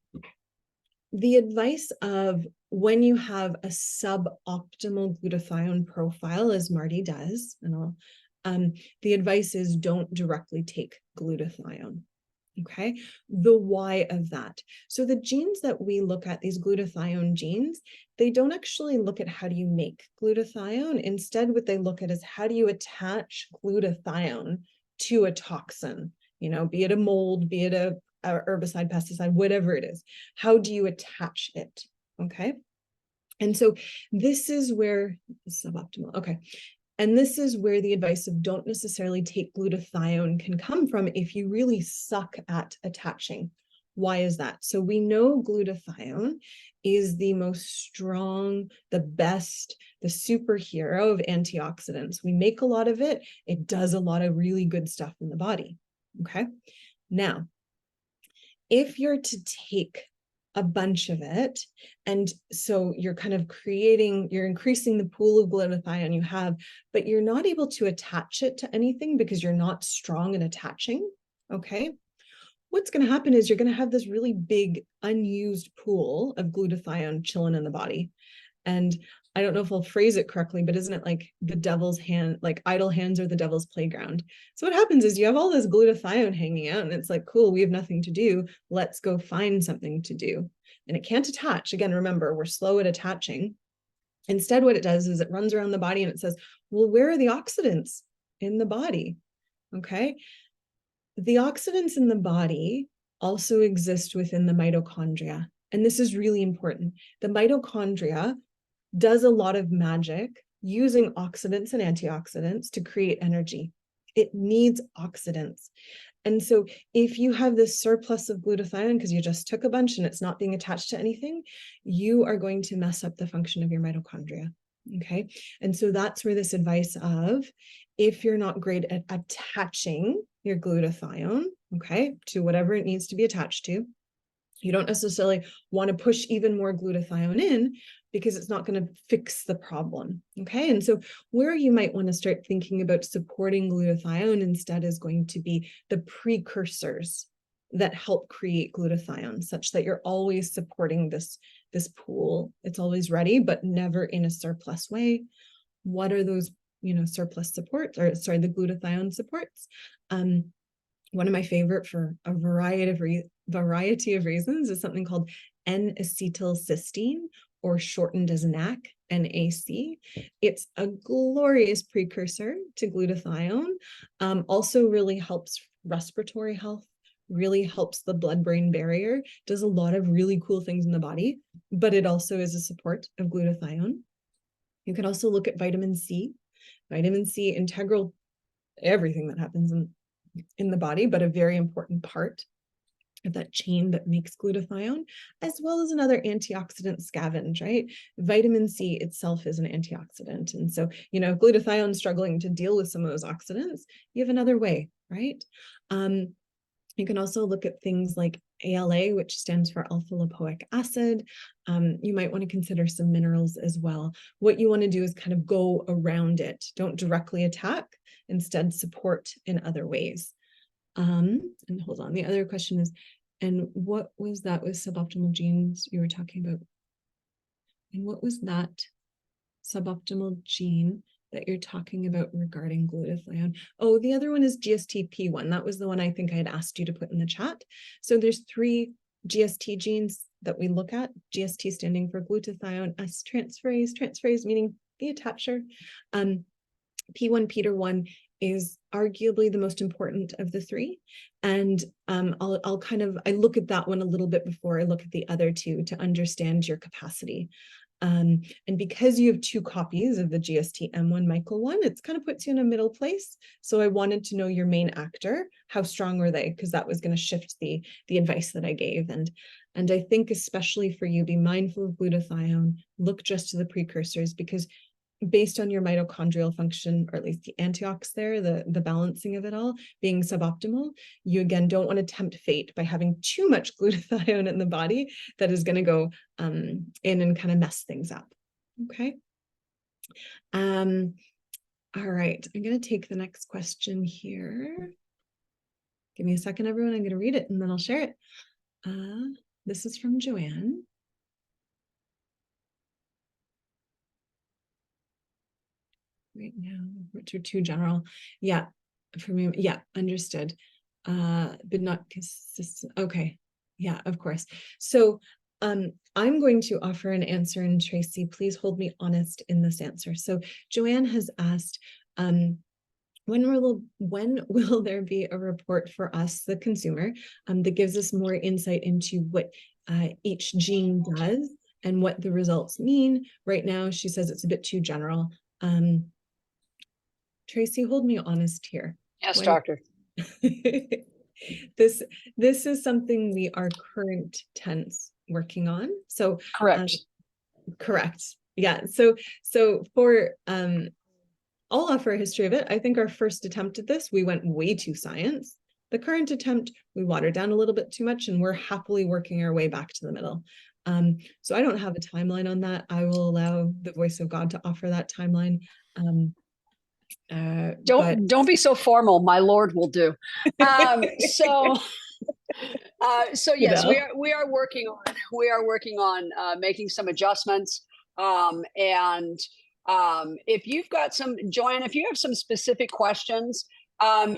the advice of when you have a suboptimal glutathione profile, as Marty does, the advice is don't directly take glutathione. Okay, the why of that. So the genes that we look at, these glutathione genes, they don't actually look at how do you make glutathione. Instead, what they look at is how do you attach glutathione to a toxin, be it a mold, be it a herbicide, pesticide, whatever it is. How do you attach it? Okay. And so this is where suboptimal. Okay. And this is where the advice of don't necessarily take glutathione can come from if you really suck at attaching. Why is that? So we know glutathione is the most strong, the best, the superhero of antioxidants. We make a lot of it. It does a lot of really good stuff in the body. Okay. Now, if you're to take a bunch of it. And so you're kind of you're increasing the pool of glutathione you have, but you're not able to attach it to anything because you're not strong in attaching. Okay. What's going to happen is you're going to have this really big unused pool of glutathione chilling in the body. And I don't know if I'll phrase it correctly, but isn't it like the devil's hand, like idle hands are the devil's playground? So what happens is you have all this glutathione hanging out and it's like, cool, we have nothing to do. Let's go find something to do. And it can't attach. Again, remember, we're slow at attaching. Instead, what it does is it runs around the body and it says, well, where are the oxidants in the body? Okay. The oxidants in the body also exist within the mitochondria. And this is really important. The mitochondria does a lot of magic using oxidants and antioxidants to create energy. It needs oxidants. And so if you have this surplus of glutathione because you just took a bunch and it's not being attached to anything, you are going to mess up the function of your mitochondria. Okay. And so that's where this advice of, if you're not great at attaching your glutathione, okay, to whatever it needs to be attached to, you don't necessarily want to push even more glutathione in because it's not going to fix the problem. Okay. And so where you might want to start thinking about supporting glutathione instead is going to be the precursors that help create glutathione, such that you're always supporting this pool. It's always ready, but never in a surplus way. What are those, surplus supports, or sorry, the glutathione supports? One of my favorite for a variety of reasons is something called N-acetylcysteine, or shortened as NAC, NAC. It's a glorious precursor to glutathione. Also really helps respiratory health, really helps the blood-brain barrier, does a lot of really cool things in the body, but it also is a support of glutathione. You can also look at vitamin C. Vitamin C, integral everything that happens in the body, but a very important part of that chain that makes glutathione, as well as another antioxidant scavenge, right? Vitamin C itself is an antioxidant. And so, if glutathione is struggling to deal with some of those oxidants, you have another way, right? You can also look at things like ALA, which stands for alpha lipoic acid. You might want to consider some minerals as well. What you want to do is kind of go around it. Don't directly attack, instead support in other ways. And hold on, the other question is, and what was that with suboptimal genes you were talking about? And what was that suboptimal gene that you're talking about regarding glutathione? Oh, the other one is GSTP1. That was the one I think I had asked you to put in the chat. So there's 3 GST genes that we look at, GST standing for glutathione S transferase transferase meaning the attacher. P1-PETER1 is arguably the most important of the 3. And I look at that one a little bit before I look at the other 2 to understand your capacity. And because you have 2 copies of the GST-M1 Michael one, it kind of puts you in a middle place. So I wanted to know your main actor, how strong were they? Because that was going to shift the advice that I gave. And I think especially for you, be mindful of glutathione, look just to the precursors, because based on your mitochondrial function, or at least the antiox there, the balancing of it all being suboptimal, you again don't want to tempt fate by having too much glutathione in the body that is going to go in and kind of mess things up. Okay. All right, I'm going to take the next question here. Give me a second, everyone. I'm going to read it and then I'll share it. This is from Joanne. Right now, which are too general. Yeah, for me, yeah, understood. But not consistent. Okay, yeah, of course. So I'm going to offer an answer, and Tracy, please hold me honest in this answer. So Joanne has asked, when will there be a report for us, the consumer, that gives us more insight into what each gene does and what the results mean? Right now, she says it's a bit too general. Tracy, hold me honest here. Yes, doctor. This is something we are current tense working on. So Correct. Correct. Yeah. So for I'll offer a history of it. I think our first attempt at this, we went way too science. The current attempt, we watered down a little bit too much, and we're happily working our way back to the middle. So I don't have a timeline on that. I will allow the voice of God to offer that timeline. Don't be so formal. My Lord will do. So You yes, know. we are working on making some adjustments. And if you've got Joanne, if you have some specific questions,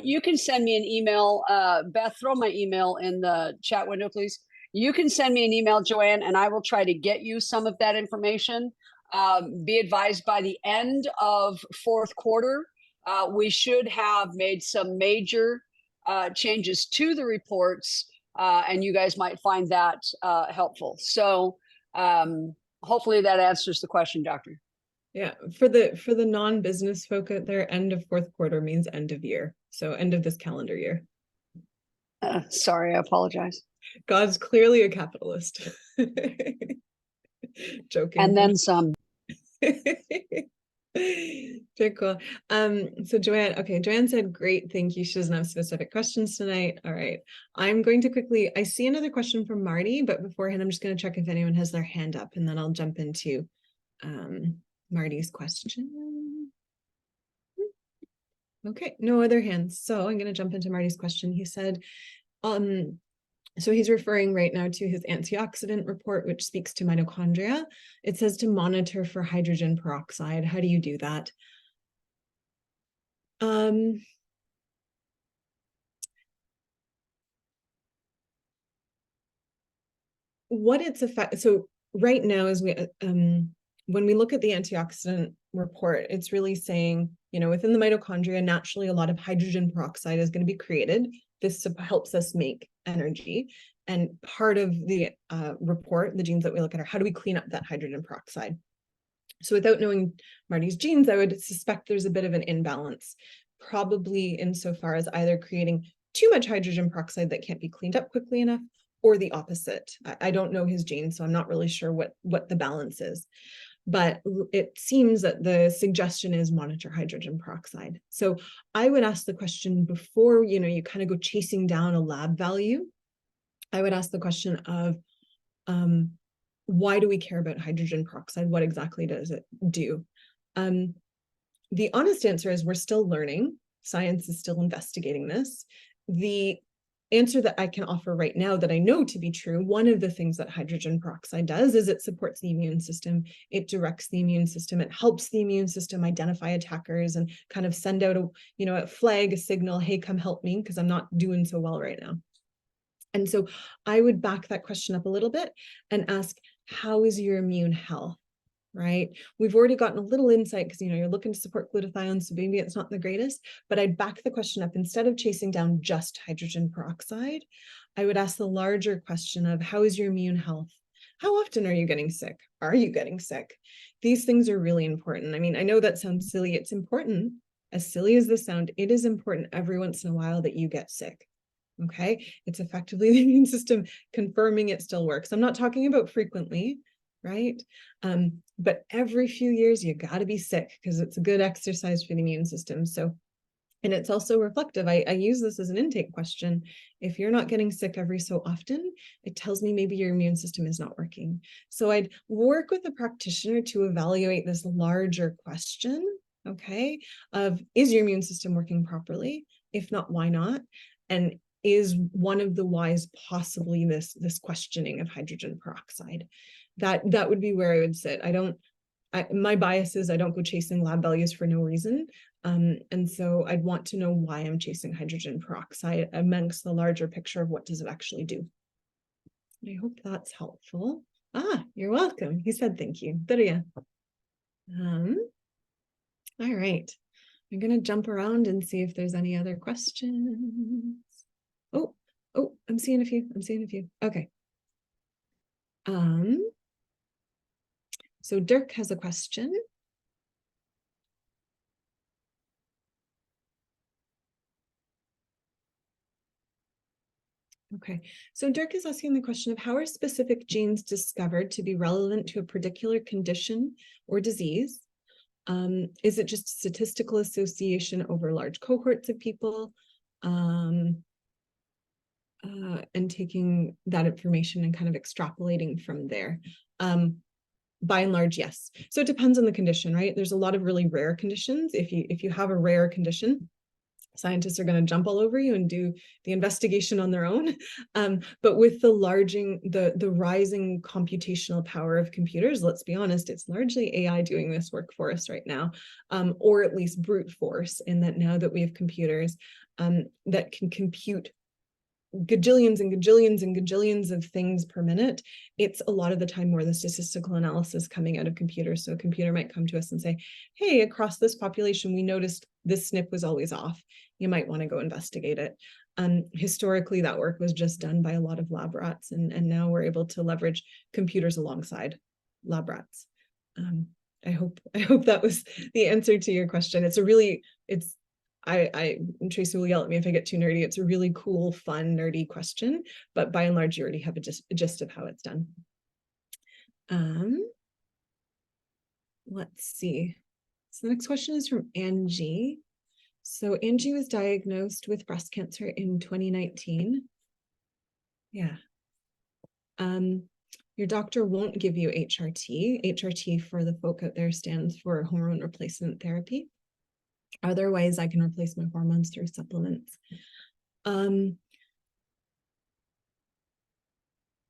you can send me an email. Beth, throw my email in the chat window, please. You can send me an email, Joanne, and I will try to get you some of that information. Be advised, by the end of fourth quarter, we should have made some major changes to the reports, and you guys might find that helpful. So hopefully that answers the question, Doctor. Yeah, for the non-business folk out there, end of fourth quarter means end of year. So end of this calendar year. Sorry, I apologize. God's clearly a capitalist. Joking. And then some. Very cool. So Joanne said, great, thank you. She doesn't have specific questions tonight. All right. I'm going to quickly, I see another question from Marty, but beforehand, I'm just going to check if anyone has their hand up, and then I'll jump into Marty's question. Okay, no other hands. So I'm going to jump into Marty's question. He said, so he's referring right now to his antioxidant report, which speaks to mitochondria. It says to monitor for hydrogen peroxide. How do you do that? What its effect, so right now, as we when we look at the antioxidant report, it's really saying, you know, within the mitochondria, naturally a lot of hydrogen peroxide is going to be created. This helps us make energy. And part of the report, the genes that we look at, are how do we clean up that hydrogen peroxide? So without knowing Marty's genes, I would suspect there's a bit of an imbalance, probably insofar as either creating too much hydrogen peroxide that can't be cleaned up quickly enough, or the opposite. I don't know his genes, so I'm not really sure what the balance is. But it seems that the suggestion is monitor hydrogen peroxide. So I would ask the question before, you know, you kind of go chasing down a lab value. I would ask the question of, why do we care about hydrogen peroxide? What exactly does it do? The honest answer is we're still learning. Science is still investigating this. The answer that I can offer right now that I know to be true, one of the things that hydrogen peroxide does is it supports the immune system. It directs the immune system. It helps the immune system identify attackers and kind of send out a flag, a signal, hey, come help me, because I'm not doing so well right now. And so I would back that question up a little bit and ask, how is your immune health? Right? We've already gotten a little insight because, you know, you're looking to support glutathione, so maybe it's not the greatest, but I'd back the question up. Instead of chasing down just hydrogen peroxide, I would ask the larger question of, how is your immune health? How often are you getting sick? Are you getting sick? These things are really important. I mean, I know that sounds silly. It's important. As silly as this sounds, it is important every once in a while that you get sick. Okay? It's effectively the immune system confirming it still works. I'm not talking about frequently, right? But every few years you got to be sick because it's a good exercise for the immune system. So, and it's also reflective. I use this as an intake question. If you're not getting sick every so often, it tells me maybe your immune system is not working. So I'd work with a practitioner to evaluate this larger question, okay, of, is your immune system working properly? If not, why not? And is one of the whys possibly this questioning of hydrogen peroxide? That would be where I would sit. My bias is I don't go chasing lab values for no reason. And so I'd want to know why I'm chasing hydrogen peroxide amongst the larger picture of what does it actually do. I hope that's helpful. You're welcome. He said thank you. There you go. All right. I'm going to jump around and see if there's any other questions. Oh, I'm seeing a few. Okay. So Dirk has a question. Okay, so Dirk is asking the question of, how are specific genes discovered to be relevant to a particular condition or disease? Is it just statistical association over large cohorts of people? and taking that information and kind of extrapolating from there. By and large, yes. So it depends on the condition, right? There's a lot of really rare conditions. If you have a rare condition, scientists are going to jump all over you and do the investigation on their own. But with the rising computational power of computers, let's be honest, it's largely AI doing this work for us right now, or at least brute force, in that now that we have computers that can compute gajillions and gajillions and gajillions of things per minute, it's a lot of the time more the statistical analysis coming out of computers. So a computer might come to us and say, hey, across this population, we noticed this SNP was always off. You might want to go investigate it. Historically, that work was just done by a lot of lab rats, and now we're able to leverage computers alongside lab rats. I hope that was the answer to your question. Tracy will yell at me if I get too nerdy. It's a really cool, fun, nerdy question, but by and large, you already have a gist of how it's done. Let's see. So the next question is from Angie. So Angie was diagnosed with breast cancer in 2019. Yeah. Your doctor won't give you HRT. HRT, for the folk out there, stands for hormone replacement therapy. Other ways I can replace my hormones through supplements.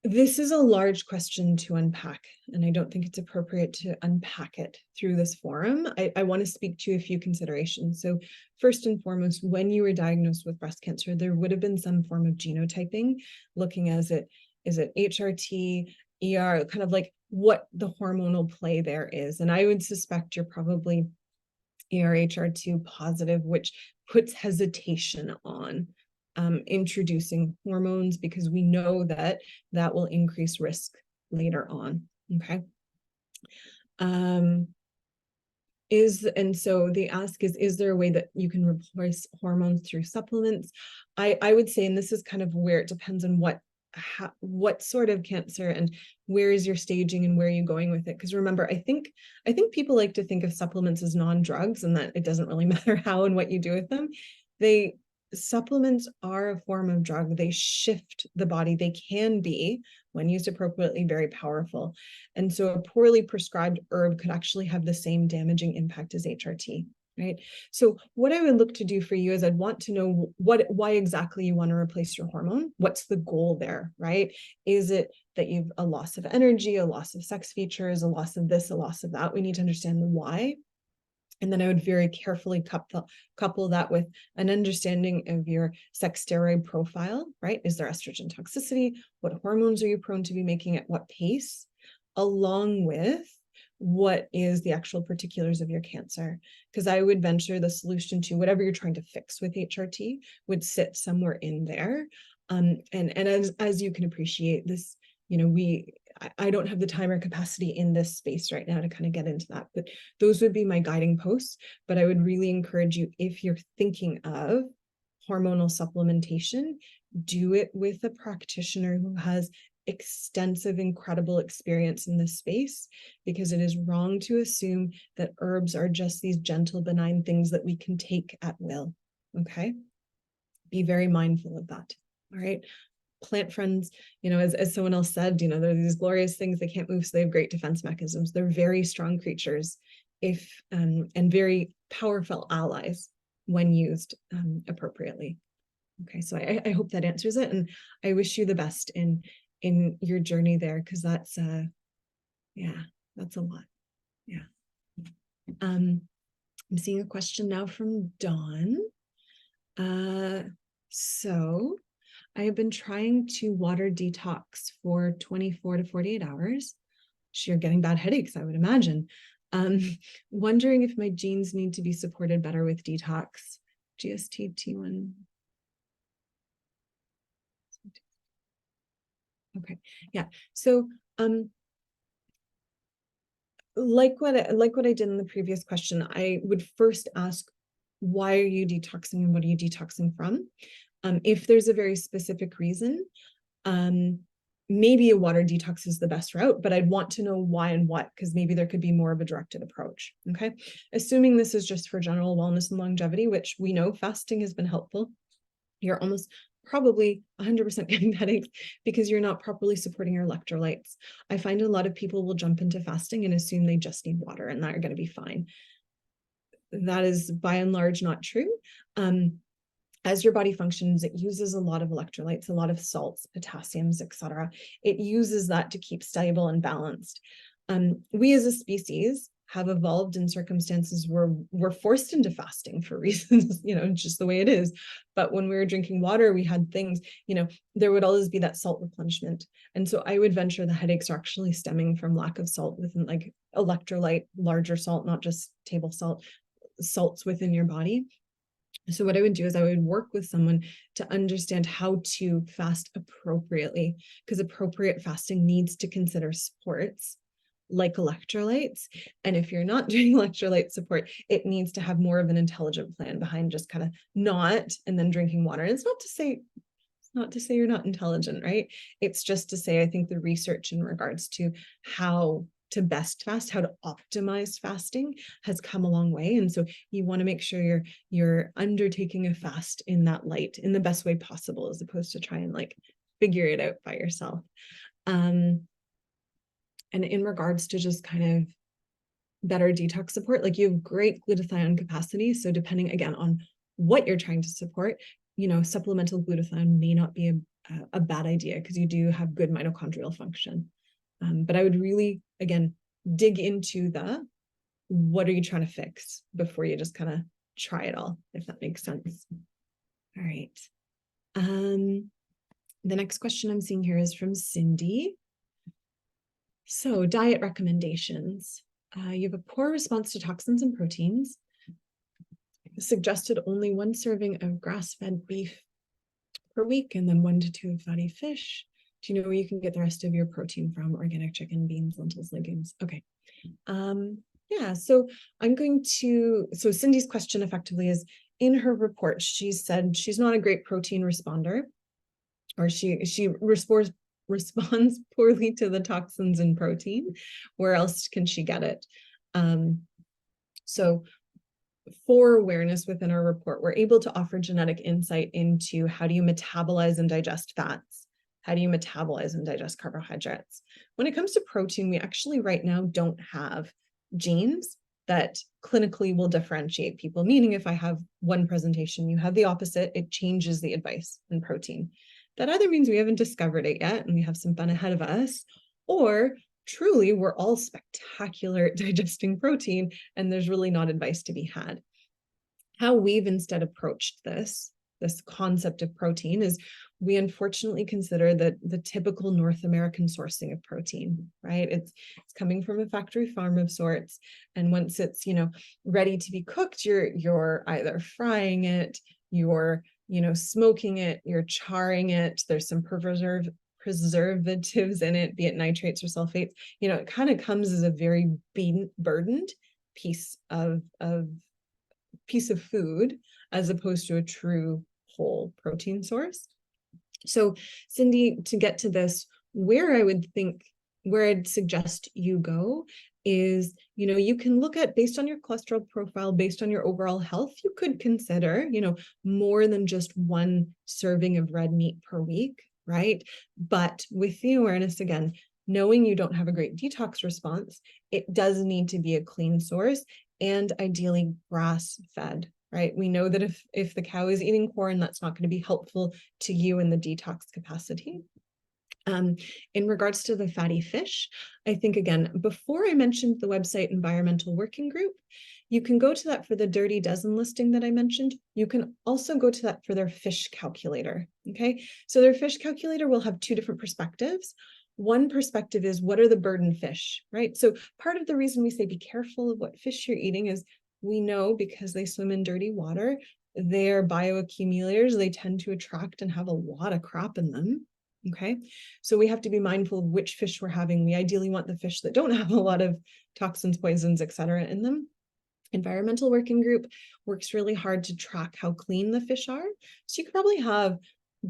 This is a large question to unpack, and I don't think it's appropriate to unpack it through this forum. I want to speak to a few considerations. So first and foremost, when you were diagnosed with breast cancer, there would have been some form of genotyping, looking as is it HRT, ER, kind of like what the hormonal play there is. And I would suspect you're probably ERHR2 positive, which puts hesitation on introducing hormones, because we know that will increase risk later on. Okay. And so the ask is there a way that you can replace hormones through supplements? I would say, and this is kind of where it depends on what sort of cancer and where is your staging and where are you going with it. Because remember, I think people like to think of supplements as non-drugs, and that it doesn't really matter how and what you do with them. Supplements are a form of drug. They shift the body. They can be, when used appropriately, very powerful. And so a poorly prescribed herb could actually have the same damaging impact as HRT. Right. So what I would look to do for you is I'd want to know why exactly you want to replace your hormone. What's the goal there, right? Is it that you've a loss of energy, a loss of sex features, a loss of this, a loss of that? We need to understand the why. And then I would very carefully couple that with an understanding of your sex steroid profile, right? Is there estrogen toxicity? What hormones are you prone to be making at what pace? Along with what is the actual particulars of your cancer? Because I would venture the solution to whatever you're trying to fix with HRT would sit somewhere in there. And as you can appreciate this, I don't have the time or capacity in this space right now to kind of get into that, but those would be my guiding posts. But I would really encourage you, if you're thinking of hormonal supplementation, do it with a practitioner who has extensive, incredible experience in this space, because it is wrong to assume that herbs are just these gentle, benign things that we can take at will. Okay. Be very mindful of that. All right. Plant friends, as someone else said, they're these glorious things. They can't move, so they have great defense mechanisms. They're very strong creatures, and very powerful allies when used appropriately. Okay, so I hope that answers it, and I wish you the best in your journey there, because that's a lot. Yeah. I'm seeing a question now from Dawn. So I have been trying to water detox for 24 to 48 hours. You're getting bad headaches, I would imagine. Wondering if my genes need to be supported better with detox. GST-T1. Okay, yeah. So like what I did in the previous question, I would first ask, why are you detoxing and what are you detoxing from? If there's a very specific reason, maybe a water detox is the best route, but I'd want to know why and what, because maybe there could be more of a directed approach. Okay. Assuming this is just for general wellness and longevity, which we know fasting has been helpful, you're almost probably 100% getting headaches because you're not properly supporting your electrolytes. I find a lot of people will jump into fasting and assume they just need water and they're going to be fine. That is by and large not true. As your body functions, it uses a lot of electrolytes, a lot of salts, potassiums, etc. It uses that to keep stable and balanced. We as a species have evolved in circumstances where we're forced into fasting for reasons, just the way it is. But when we were drinking water, we had things, there would always be that salt replenishment. And so I would venture the headaches are actually stemming from lack of salt within, like, electrolyte, larger salt, not just table salt, salts within your body. So what I would do is I would work with someone to understand how to fast appropriately, because appropriate fasting needs to consider supports like electrolytes. And if you're not doing electrolyte support, it needs to have more of an intelligent plan behind just kind of not and then drinking water. And it's not to say you're not intelligent, right? It's just to say, I think the research in regards to how to best fast, how to optimize fasting has come a long way. And so you want to make sure you're undertaking a fast in that light, in the best way possible, as opposed to try and like figure it out by yourself. And in regards to just kind of better detox support, like, you have great glutathione capacity. So depending again on what you're trying to support, supplemental glutathione may not be a bad idea because you do have good mitochondrial function. But I would really, again, dig into what are you trying to fix before you just kind of try it all, if that makes sense. All right. The next question I'm seeing here is from Cindy. So diet recommendations. You have a poor response to toxins and proteins. Suggested only 1 serving of grass-fed beef per week and then 1 to 2 of fatty fish. Do you know where you can get the rest of your protein from? Organic chicken, beans, lentils, legumes. Okay. Yeah, so so Cindy's question effectively is, in her report, she said she's not a great protein responder, or she responds poorly to the toxins in protein. Where else can she get it? So for awareness within our report, we're able to offer genetic insight into how do you metabolize and digest fats? How do you metabolize and digest carbohydrates? When it comes to protein, we actually right now don't have genes that clinically will differentiate people, meaning if I have one presentation, you have the opposite, it changes the advice in protein. That either means we haven't discovered it yet and we have some fun ahead of us, or truly we're all spectacular at digesting protein and there's really not advice to be had. How we've instead approached this concept of protein is we unfortunately consider that the typical North American sourcing of protein, right? It's coming from a factory farm of sorts. And once it's, ready to be cooked, you're either frying it, you're, smoking it, you're charring it. There's some preservatives in it, be it nitrates or sulfates. It kind of comes as a very burdened piece of food, as opposed to a true whole protein source. So Cindy, to get to this, where I'd suggest you go is, you can look at, based on your cholesterol profile, based on your overall health, you could consider, more than just 1 serving of red meat per week, right? But with the awareness, again, knowing you don't have a great detox response, it does need to be a clean source and ideally grass-fed, right? We know that if the cow is eating corn, that's not going to be helpful to you in the detox capacity. In regards to the fatty fish, I think, again, before I mentioned the website Environmental Working Group, you can go to that for the Dirty Dozen listing that I mentioned. You can also go to that for their fish calculator, okay? So their fish calculator will have 2 different perspectives. One perspective is, what are the burden fish, right? So part of the reason we say be careful of what fish you're eating is we know because they swim in dirty water, they're bioaccumulators, they tend to attract and have a lot of crap in them. Okay, so we have to be mindful of which fish we're having. We ideally want the fish that don't have a lot of toxins, poisons, etc. in them. Environmental Working Group works really hard to track how clean the fish are. So you could probably have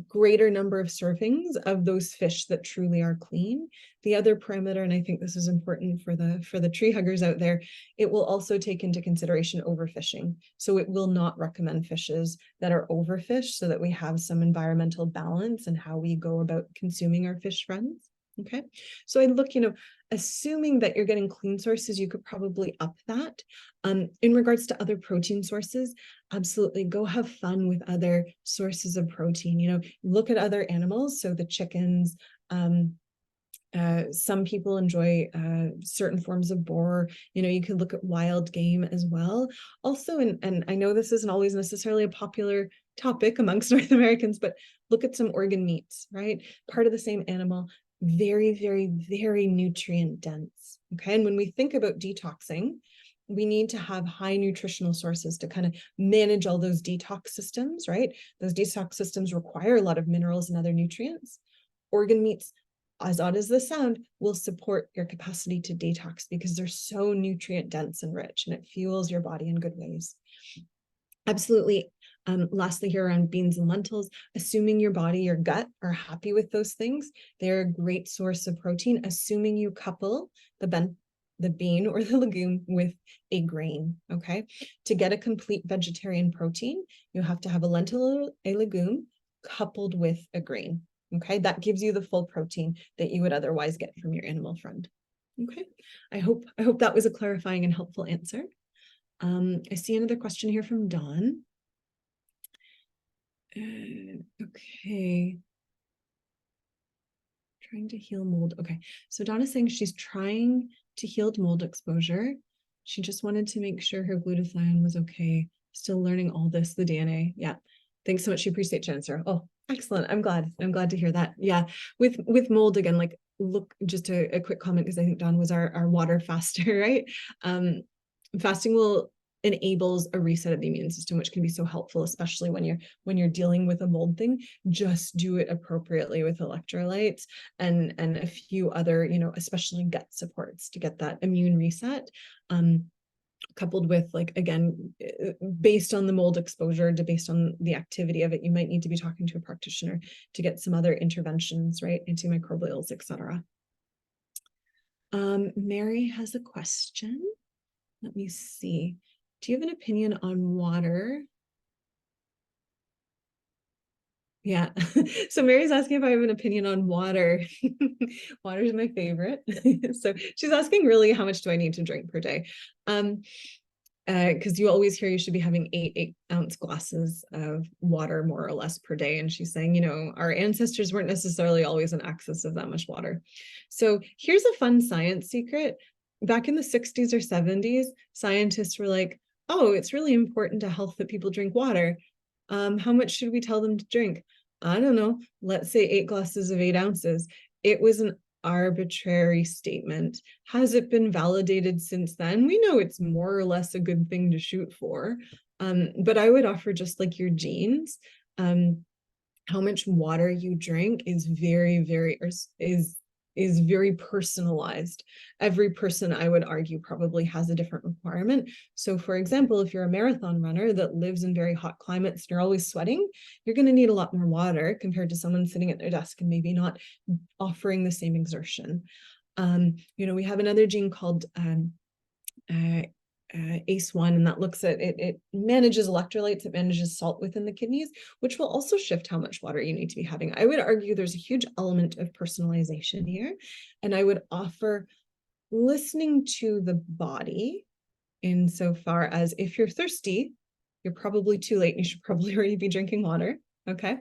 greater number of servings of those fish that truly are clean. The other parameter, and I think this is important for the tree huggers out there, it will also take into consideration overfishing. So it will not recommend fishes that are overfished, so that we have some environmental balance in how we go about consuming our fish friends. Okay, so I look, assuming that you're getting clean sources, you could probably up that. In regards to other protein sources, absolutely go have fun with other sources of protein. Look at other animals. So the chickens, some people enjoy certain forms of boar. You can look at wild game as well. Also, and I know this isn't always necessarily a popular topic amongst North Americans, but look at some organ meats, right? Part of the same animal, very, very, very nutrient dense. Okay, and when we think about detoxing, we need to have high nutritional sources to kind of manage all those detox systems, right? Those detox systems require a lot of minerals and other nutrients. Organ meats, as odd as this sound, will support your capacity to detox because they're so nutrient dense and rich, and it fuels your body in good ways. Absolutely. Lastly, here on beans and lentils, assuming your body, your gut are happy with those things, they're a great source of protein, assuming you couple the bean or the legume with a grain. Okay, to get a complete vegetarian protein, you have to have a lentil, a legume coupled with a grain. Okay, that gives you the full protein that you would otherwise get from your animal friend. Okay, I hope that was a clarifying and helpful answer. I see another question here from Dawn. Okay. Trying to heal mold. Okay, so Dawn is saying she's trying to heal mold exposure. She just wanted to make sure her glutathione was okay. Still learning all this, the DNA. Yeah, thanks so much. She appreciates your answer. Oh, excellent. I'm glad to hear that. Yeah, with mold again, like look, just a quick comment, because I think Dawn was our water faster, right? Fasting enables a reset of the immune system, which can be so helpful, especially when you're dealing with a mold thing. Just do it appropriately with electrolytes and a few other, especially gut supports to get that immune reset. Coupled with, like, again, based on the mold exposure, based on the activity of it, you might need to be talking to a practitioner to get some other interventions, right? Antimicrobials, etc. Mary has a question. Let me see. Do you have an opinion on water? Yeah. So Mary's asking if I have an opinion on water. Water is my favorite. So she's asking really, how much do I need to drink per day? Because you always hear you should be having 8-ounce glasses of water more or less per day. And she's saying, our ancestors weren't necessarily always in access of that much water. So here's a fun science secret. Back in the 60s or 70s, scientists were like, oh, it's really important to health that people drink water. How much should we tell them to drink? I don't know. Let's say 8 glasses of 8 ounces. It was an arbitrary statement. Has it been validated since then? We know it's more or less a good thing to shoot for. But I would offer, just like your genes, how much water you drink is very, very, is very personalized. Every person, I would argue, probably has a different requirement. So for example, if you're a marathon runner that lives in very hot climates and you're always sweating, you're going to need a lot more water compared to someone sitting at their desk and maybe not offering the same exertion. We have another gene called ACE1, and that looks at it manages electrolytes, it manages salt within the kidneys, which will also shift how much water you need to be having. I would argue there's a huge element of personalization here, and I would offer listening to the body insofar as, if you're thirsty, you're probably too late, you should probably already be drinking water. Okay,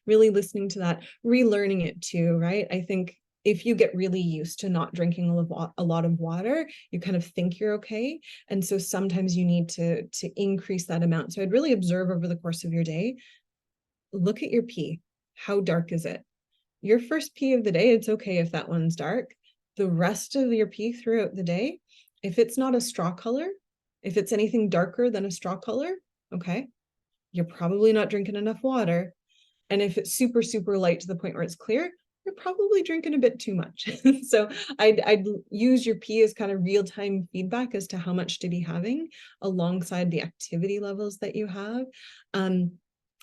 really listening to that, relearning it too, right? I think if you get really used to not drinking a lot of water, you kind of think you're okay. And so sometimes you need to increase that amount. So I'd really observe over the course of your day. Look at your pee. How dark is it? Your first pee of the day, it's okay if that one's dark. The rest of your pee throughout the day, if it's not a straw color, if it's anything darker than a straw color, okay, you're probably not drinking enough water. And if it's super, super light to the point where it's clear, you're probably drinking a bit too much. So I'd use your pee as kind of real-time feedback as to how much to be having alongside the activity levels that you have.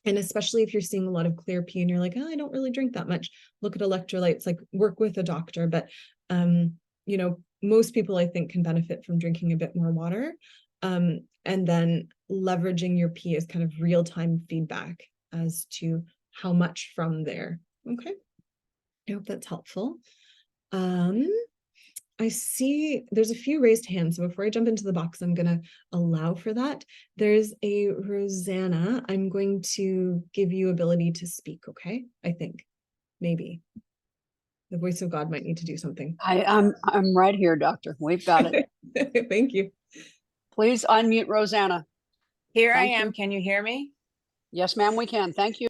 And especially if you're seeing a lot of clear pee and you're like, oh, I don't really drink that much, look at electrolytes, like work with a doctor. But, you know, most people I think can benefit from drinking a bit more water. And then leveraging your pee as kind of real-time feedback as to how much from there. Okay. I hope that's helpful. I see there's a few raised hands. So before I jump into the box, I'm going to allow for that. There's a Rosanna. I'm going to give you ability to speak. Okay. I think maybe the voice of God might need to do something. I'm right here, doctor. We've got it. Thank you. Please unmute Rosanna. Here I Thank am. you. Can you hear me? Yes, ma'am, we can. Thank you.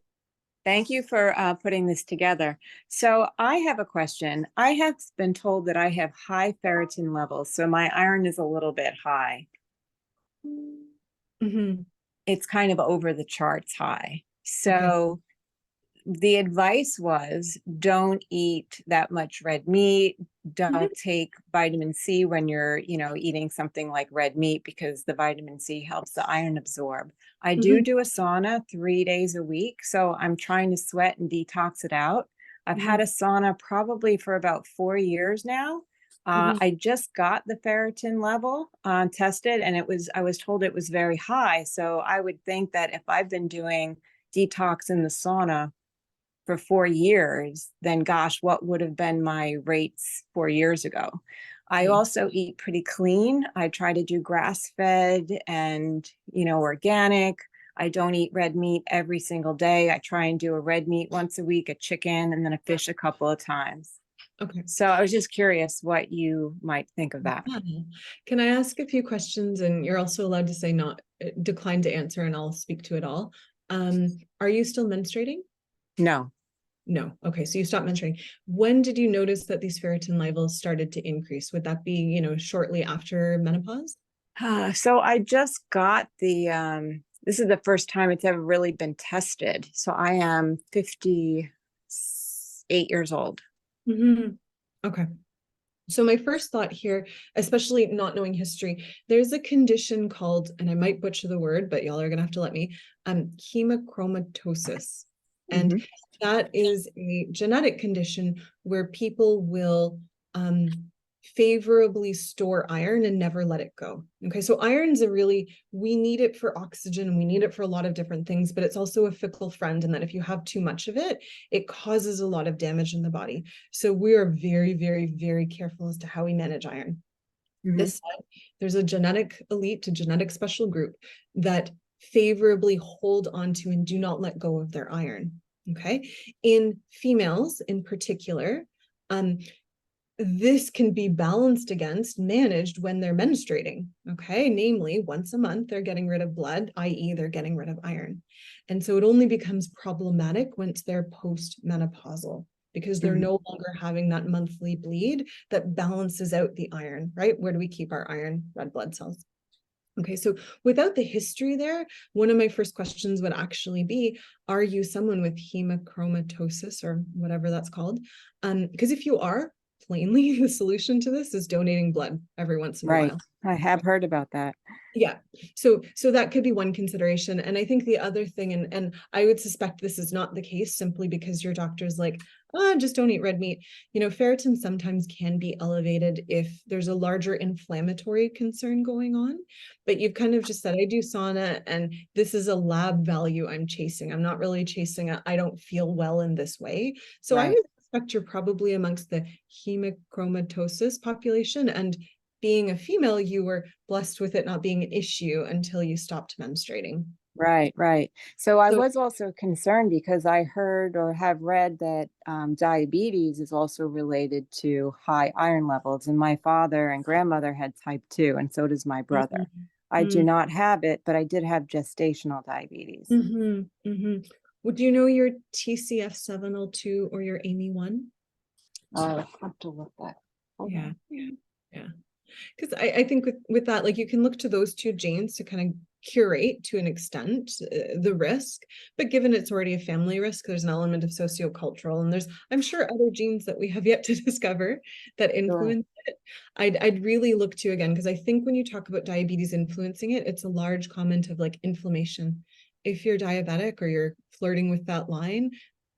Thank you for putting this together. So I have a question. I have been told that I have high ferritin levels, so my iron is a little bit high. Mhm. It's kind of over the charts high. So the advice was don't eat that much red meat. Don't take vitamin C when you're, eating something like red meat because the vitamin C helps the iron absorb. I do a sauna 3 days a week, so I'm trying to sweat and detox it out. I've had a sauna probably for about 4 years now. I just got the ferritin level tested, and I was told it was very high. So I would think that if I've been doing detox in the sauna for 4 years, then gosh, what would have been my rates 4 years ago? I also eat pretty clean. I try to do grass-fed and, organic. I don't eat red meat every single day. I try and do a red meat once a week, a chicken, and then a fish a couple of times. Okay. So I was just curious what you might think of that. Can I ask a few questions? And you're also allowed to say not decline to answer, and I'll speak to it all. Are you still menstruating? No. No. Okay. So you stopped menstruating. When did you notice that these ferritin levels started to increase? Would that be, shortly after menopause? So I just got this is the first time it's ever really been tested. So I am 58 years old. Okay. So my first thought here, especially not knowing history, there's a condition called, and I might butcher the word, but y'all are gonna have to let me, hemochromatosis. And that is a genetic condition where people will favorably store iron and never let it go. Okay, so iron's we need it for oxygen, we need it for a lot of different things, but it's also a fickle friend, and that if you have too much of it, it causes a lot of damage in the body. So we are very, very, very careful as to how we manage iron. This side, there's a genetic elite, a genetic special group that favorably hold onto and do not let go of their iron. Okay, in females in particular, this can be balanced against, managed when they're menstruating. Okay, namely once a month they're getting rid of blood, i.e. they're getting rid of iron. And so it only becomes problematic once they're post-menopausal, because they're no longer having that monthly bleed that balances out the iron, right? Where do we keep our iron? Red blood cells. Okay, so without the history there, one of my first questions would actually be, are you someone with hemochromatosis or whatever that's called? Because if you are, plainly, the solution to this is donating blood every once in a while. I have heard about that. Yeah. So that could be one consideration. And I think the other thing, and I would suspect this is not the case simply because your doctor's like, just don't eat red meat. Ferritin sometimes can be elevated if there's a larger inflammatory concern going on. But you've kind of just said, I do sauna, and this is a lab value I'm chasing. I'm not really chasing I don't feel well in this way. So I would suspect you're probably amongst the hemochromatosis population, and being a female, you were blessed with it not being an issue until you stopped menstruating. Right. So I was also concerned because I heard or have read that diabetes is also related to high iron levels. And my father and grandmother had type 2, and so does my brother. I do not have it, but I did have gestational diabetes. Would you know your TCF7L2 or your AMY1? I'll have to look that. Yeah. Because I think with that, like, you can look to those two genes to kind of curate to an extent the risk, but given it's already a family risk, there's an element of sociocultural, and there's, I'm sure, other genes that we have yet to discover that influence it. I'd really look to, again, because I think when you talk about diabetes influencing it, it's a large comment of like inflammation. if you're diabetic or you're flirting with that line,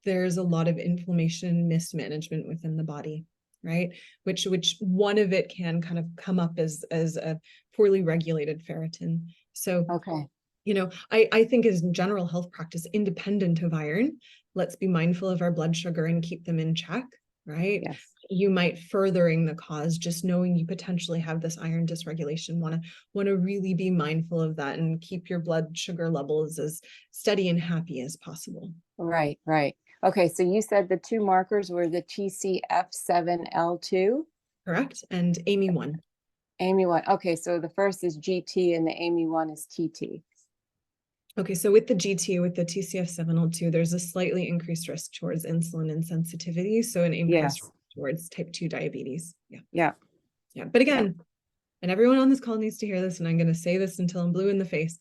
there's a lot of inflammation mismanagement within the body, right? Which one of it can kind of come up as a poorly regulated ferritin. So, Okay. you know, I think as general health practice, independent of iron, let's be mindful of our blood sugar and keep them in check, right? Yes. You might furthering the cause, just knowing you potentially have this iron dysregulation. Want to really be mindful of that and keep your blood sugar levels as steady and happy as possible. Right, right. Okay, so you said the two markers were the TCF7L2, Correct? And AMY1. AMY1. Okay, so the first is GT and the AMY1 is TT. Okay, so with the GT, with the TCF7L2, there's a slightly increased risk towards insulin insensitivity. So an increased Yes. risk towards type 2 diabetes. Yeah. Yeah. Yeah. But again, and everyone on this call needs to hear this, and I'm going to say this until I'm blue in the face.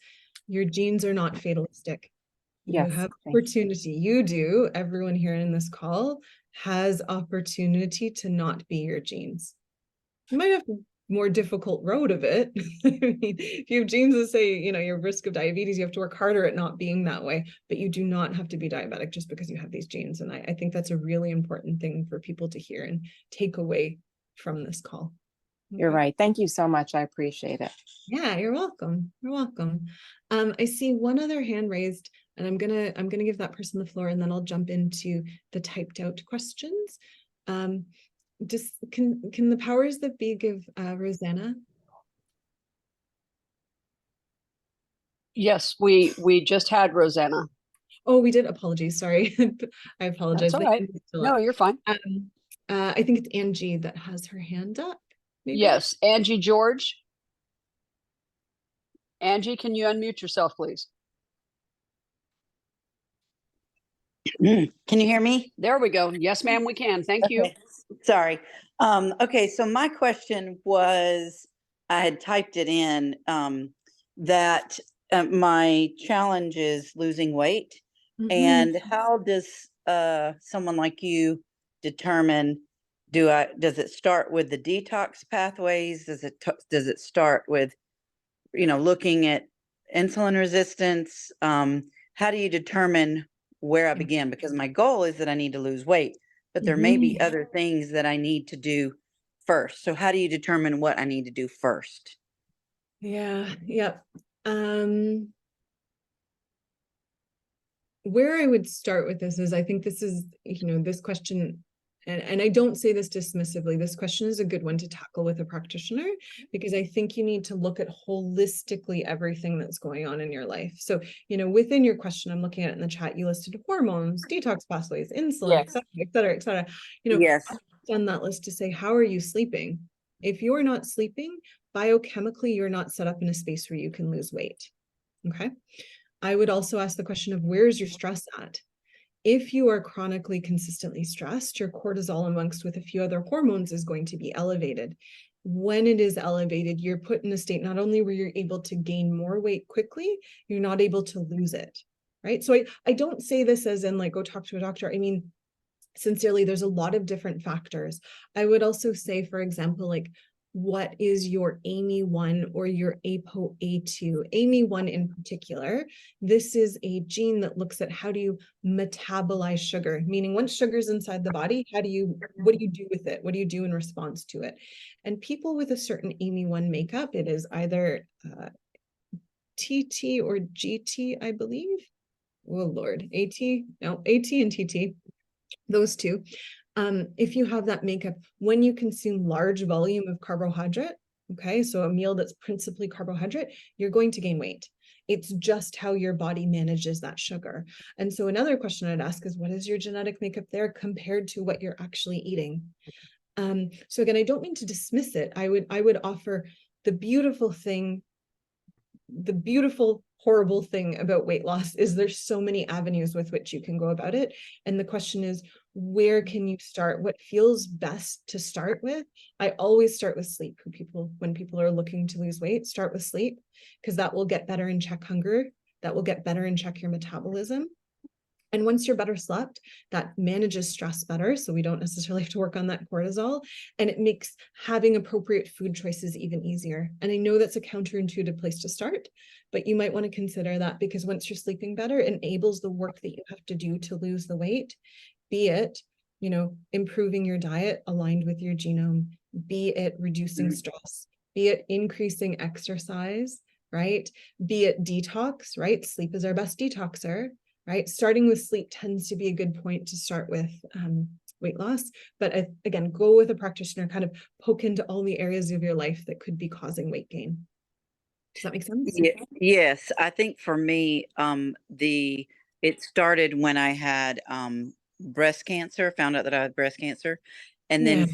Your genes are not fatalistic. You Yes, have thank you. opportunity. You do. Everyone here in this call has opportunity to not be your genes. You might have a more difficult road of it. I mean, if you have genes that say, you know, your risk of diabetes, you have to work harder at not being that way, but you do not have to be diabetic just because you have these genes. And I think that's a really important thing for people to hear and take away from this call. You're Okay. right. Thank you so much. I appreciate it. Yeah, you're welcome. You're welcome. I see one other hand raised, and I'm gonna give that person the floor, and then I'll jump into the typed out questions. Just can the powers that be give Rosanna? Yes, we just had Rosanna. Oh, we did. Apologies. Sorry. I apologize. That's all The right. hand is still No, up. you're fine. I think it's Angie that has her hand up. Maybe? Yes, Angie George. Angie, can you unmute yourself, please? Can you hear me? There we go. Yes, ma'am, we can. Thank you. Okay. Sorry. Okay, so my question was, I had typed it in, that my challenge is losing weight. Mhm. And how does someone like you determine, does it start with the detox pathways? Does it start with, you know, looking at insulin resistance? How do you determine where I Yeah. begin? Because my goal is that I need to lose weight, but there may be Mhm. other things that I need to do first. So how do you determine what I need to do first? Yeah, yep. Where I would start with this is, I think this is, you know, this question, and I don't say this dismissively, this question is a good one to tackle with a practitioner, because I think you need to look at holistically everything that's going on in your life. So, you know, within your question, I'm looking at it in the chat, you listed hormones, detox pathways, insulin, et cetera, et cetera, et cetera. You know, Yes. I've done that list to say, how are you sleeping? If you're not sleeping, biochemically, you're not set up in a space where you can lose weight. Okay. I would also ask the question of, where's your stress at? If you are chronically consistently stressed, your cortisol amongst with a few other hormones is going to be elevated. When it is elevated, you're put in a state not only where you're able to gain more weight quickly, you're not able to lose it, right? So I don't say this as in like, go talk to a doctor. I mean, sincerely, there's a lot of different factors. I would also say, for example, like, what is your AMY1 or your ApoA2? AMY1 in particular, this is a gene that looks at how do you metabolize sugar, meaning once sugar's inside the body, what do you do with it? What do you do in response to it? And people with a certain AMY1 makeup, it is either TT or GT, I believe. Oh Lord, AT and TT, those two. If you have that makeup, when you consume large volume of carbohydrate, okay, so a meal that's principally carbohydrate, you're going to gain weight. It's just how your body manages that sugar. And so another question I'd ask is, what is your genetic makeup there compared to what you're actually eating? So again, I don't mean to dismiss it. I would offer the beautiful horrible thing about weight loss is there's so many avenues with which you can go about it. And the question is, where can you start? What feels best to start with? I always start with sleep. When people are looking to lose weight, start with sleep, because that will get better and check hunger. That will get better and check your metabolism. And once you're better slept, that manages stress better. So we don't necessarily have to work on that cortisol. And it makes having appropriate food choices even easier. And I know that's a counterintuitive place to start, but you might want to consider that, because once you're sleeping better, it enables the work that you have to do to lose the weight, be it, you know, improving your diet aligned with your genome, be it reducing stress, be it increasing exercise, right? Be it detox, right? Sleep is our best detoxer, right? Starting with sleep tends to be a good point to start with weight loss. But again, go with a practitioner, kind of poke into all the areas of your life that could be causing weight gain. Does that make sense? Yes, I think for me, it started when I had breast cancer, found out that I had breast cancer, and then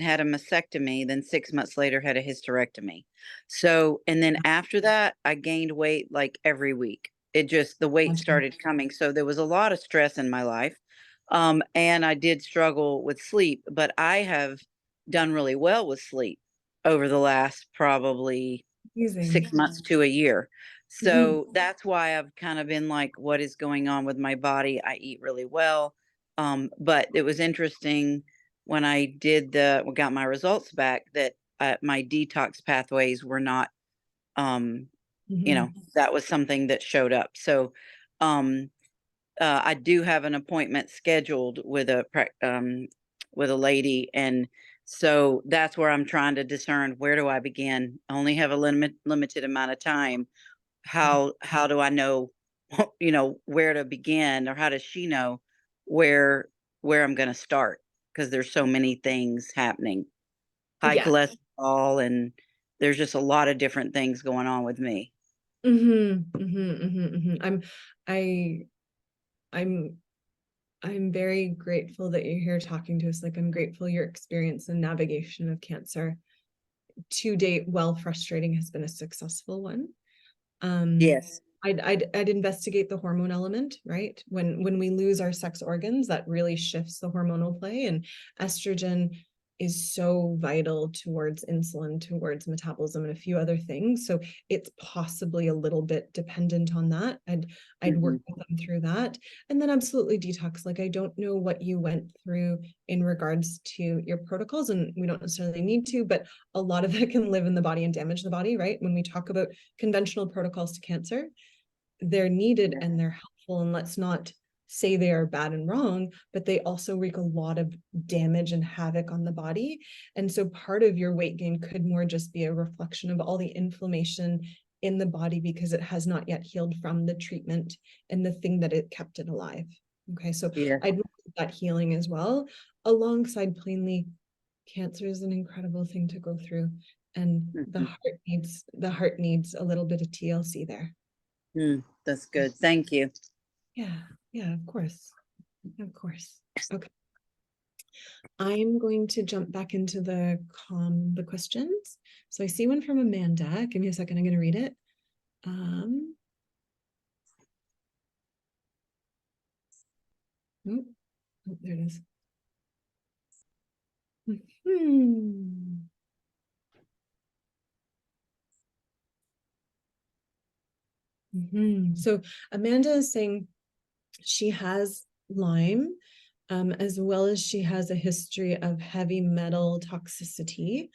had a mastectomy, then 6 months later had a hysterectomy. So, and then after that, I gained weight like every week. The weight started coming. So there was a lot of stress in my life. And I did struggle with sleep, but I have done really well with sleep over the last probably Amazing. 6 months to a year. So that's why I've kind of been like, what is going on with my body? I eat really well. But it was interesting when I got my results back, that my detox pathways were not, that was something that showed up. So, I do have an appointment scheduled with a lady, and so that's where I'm trying to discern, where do I begin? I only have a limited amount of time. How do I know, where to begin, or how does she know where I'm going to start? Because there's so many things happening, high cholesterol, and there's just a lot of different things going on with me. I'm very grateful that you're here talking to us. Like, I'm grateful your experience and navigation of cancer to date, while frustrating, has been a successful one. Yes. I'd investigate the hormone element, right? When we lose our sex organs, that really shifts the hormonal play, and estrogen is so vital towards insulin, towards metabolism, and a few other things. So it's possibly a little bit dependent on that. I'd work with them through that. And then absolutely detox. Like, I don't know what you went through in regards to your protocols, and we don't necessarily need to, but a lot of it can live in the body and damage the body, right? When we talk about conventional protocols to cancer, they're needed and they're helpful, and let's not say they are bad and wrong, but they also wreak a lot of damage and havoc on the body. And so part of your weight gain could more just be a reflection of all the inflammation in the body, because it has not yet healed from the treatment and the thing that it kept it alive. Okay, so I'd look at that healing as well, alongside plainly, cancer is an incredible thing to go through, and the heart needs a little bit of TLC there. That's good. Thank you. Yeah, of course. Of course. Okay. I'm going to jump back into the questions. So I see one from Amanda. Give me a second. I'm going to read it. Oh, there it is. So Amanda is saying she has Lyme, as well as she has a history of heavy metal toxicity.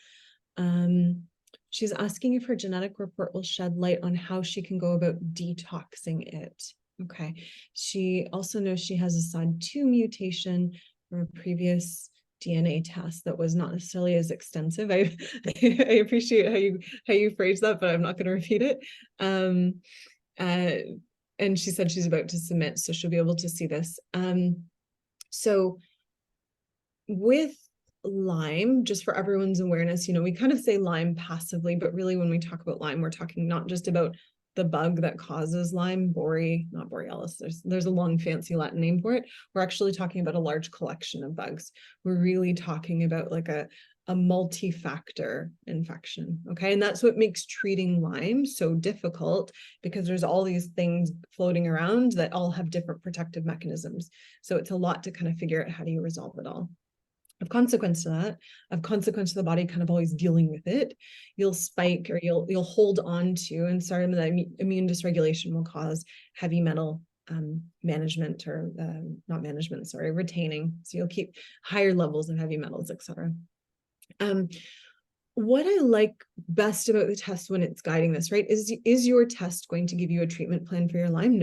She's asking if her genetic report will shed light on how she can go about detoxing it. Okay. She also knows she has a SOD2 mutation from a previous DNA test that was not necessarily as extensive. I appreciate how you phrase that, but I'm not going to repeat it. And she said she's about to submit, so she'll be able to see this. So with Lyme, just for everyone's awareness, we kind of say Lyme passively, but really when we talk about Lyme, we're talking not just about the bug that causes Lyme, not Borealis, there's a long fancy Latin name for it. We're actually talking about a large collection of bugs. We're really talking about like a multi-factor infection. Okay. And that's what makes treating Lyme so difficult, because there's all these things floating around that all have different protective mechanisms. So it's a lot to kind of figure out how do you resolve it all. Of consequence to that, the body kind of always dealing with it, you'll spike, or you'll hold on to, and some of the immune dysregulation will cause heavy metal management or not management, sorry, retaining. So you'll keep higher levels of heavy metals, etc. What I like best about the test when it's guiding this, right, is your test going to give you a treatment plan for your Lyme?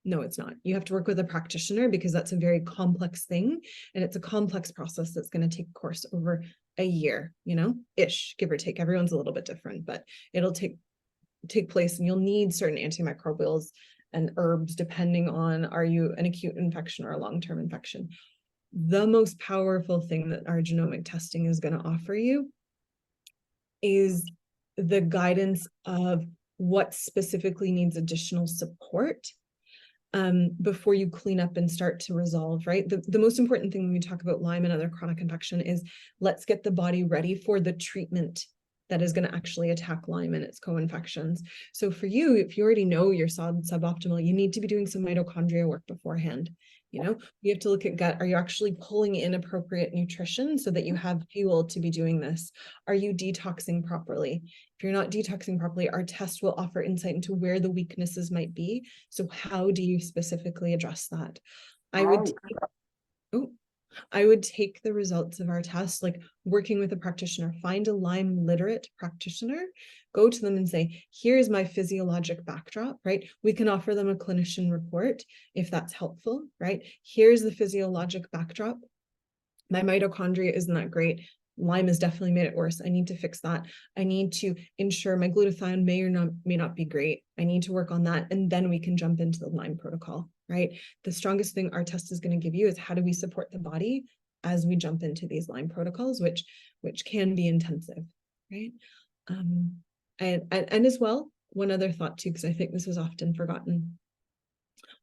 No, it's not. You have to work with a practitioner because that's a very complex thing. And it's a complex process that's going to take course over a year, ish, give or take. Everyone's a little bit different, but it'll take place, and you'll need certain antimicrobials and herbs depending on, are you an acute infection or a long-term infection. The most powerful thing that our genomic testing is going to offer you is the guidance of what specifically needs additional support before you clean up and start to resolve, right? The most important thing when we talk about Lyme and other chronic infection is let's get the body ready for the treatment that is going to actually attack Lyme and its co-infections. So for you, if you already know you're suboptimal, you need to be doing some mitochondria work beforehand. You have to look at gut. Are you actually pulling in appropriate nutrition so that you have fuel to be doing this? Are you detoxing properly? If you're not detoxing properly, our test will offer insight into where the weaknesses might be. So how do you specifically address that? I would take the results of our test, like working with a practitioner, find a Lyme literate practitioner, go to them and say, here's my physiologic backdrop, right? We can offer them a clinician report if that's helpful, right? Here's the physiologic backdrop. My mitochondria isn't that great. Lyme has definitely made it worse. I need to fix that. I need to ensure my glutathione may not be great. I need to work on that. And then we can jump into the Lyme protocol, right? The strongest thing our test is going to give you is how do we support the body as we jump into these Lyme protocols, which can be intensive, right? And as well, one other thought too, because I think this is often forgotten.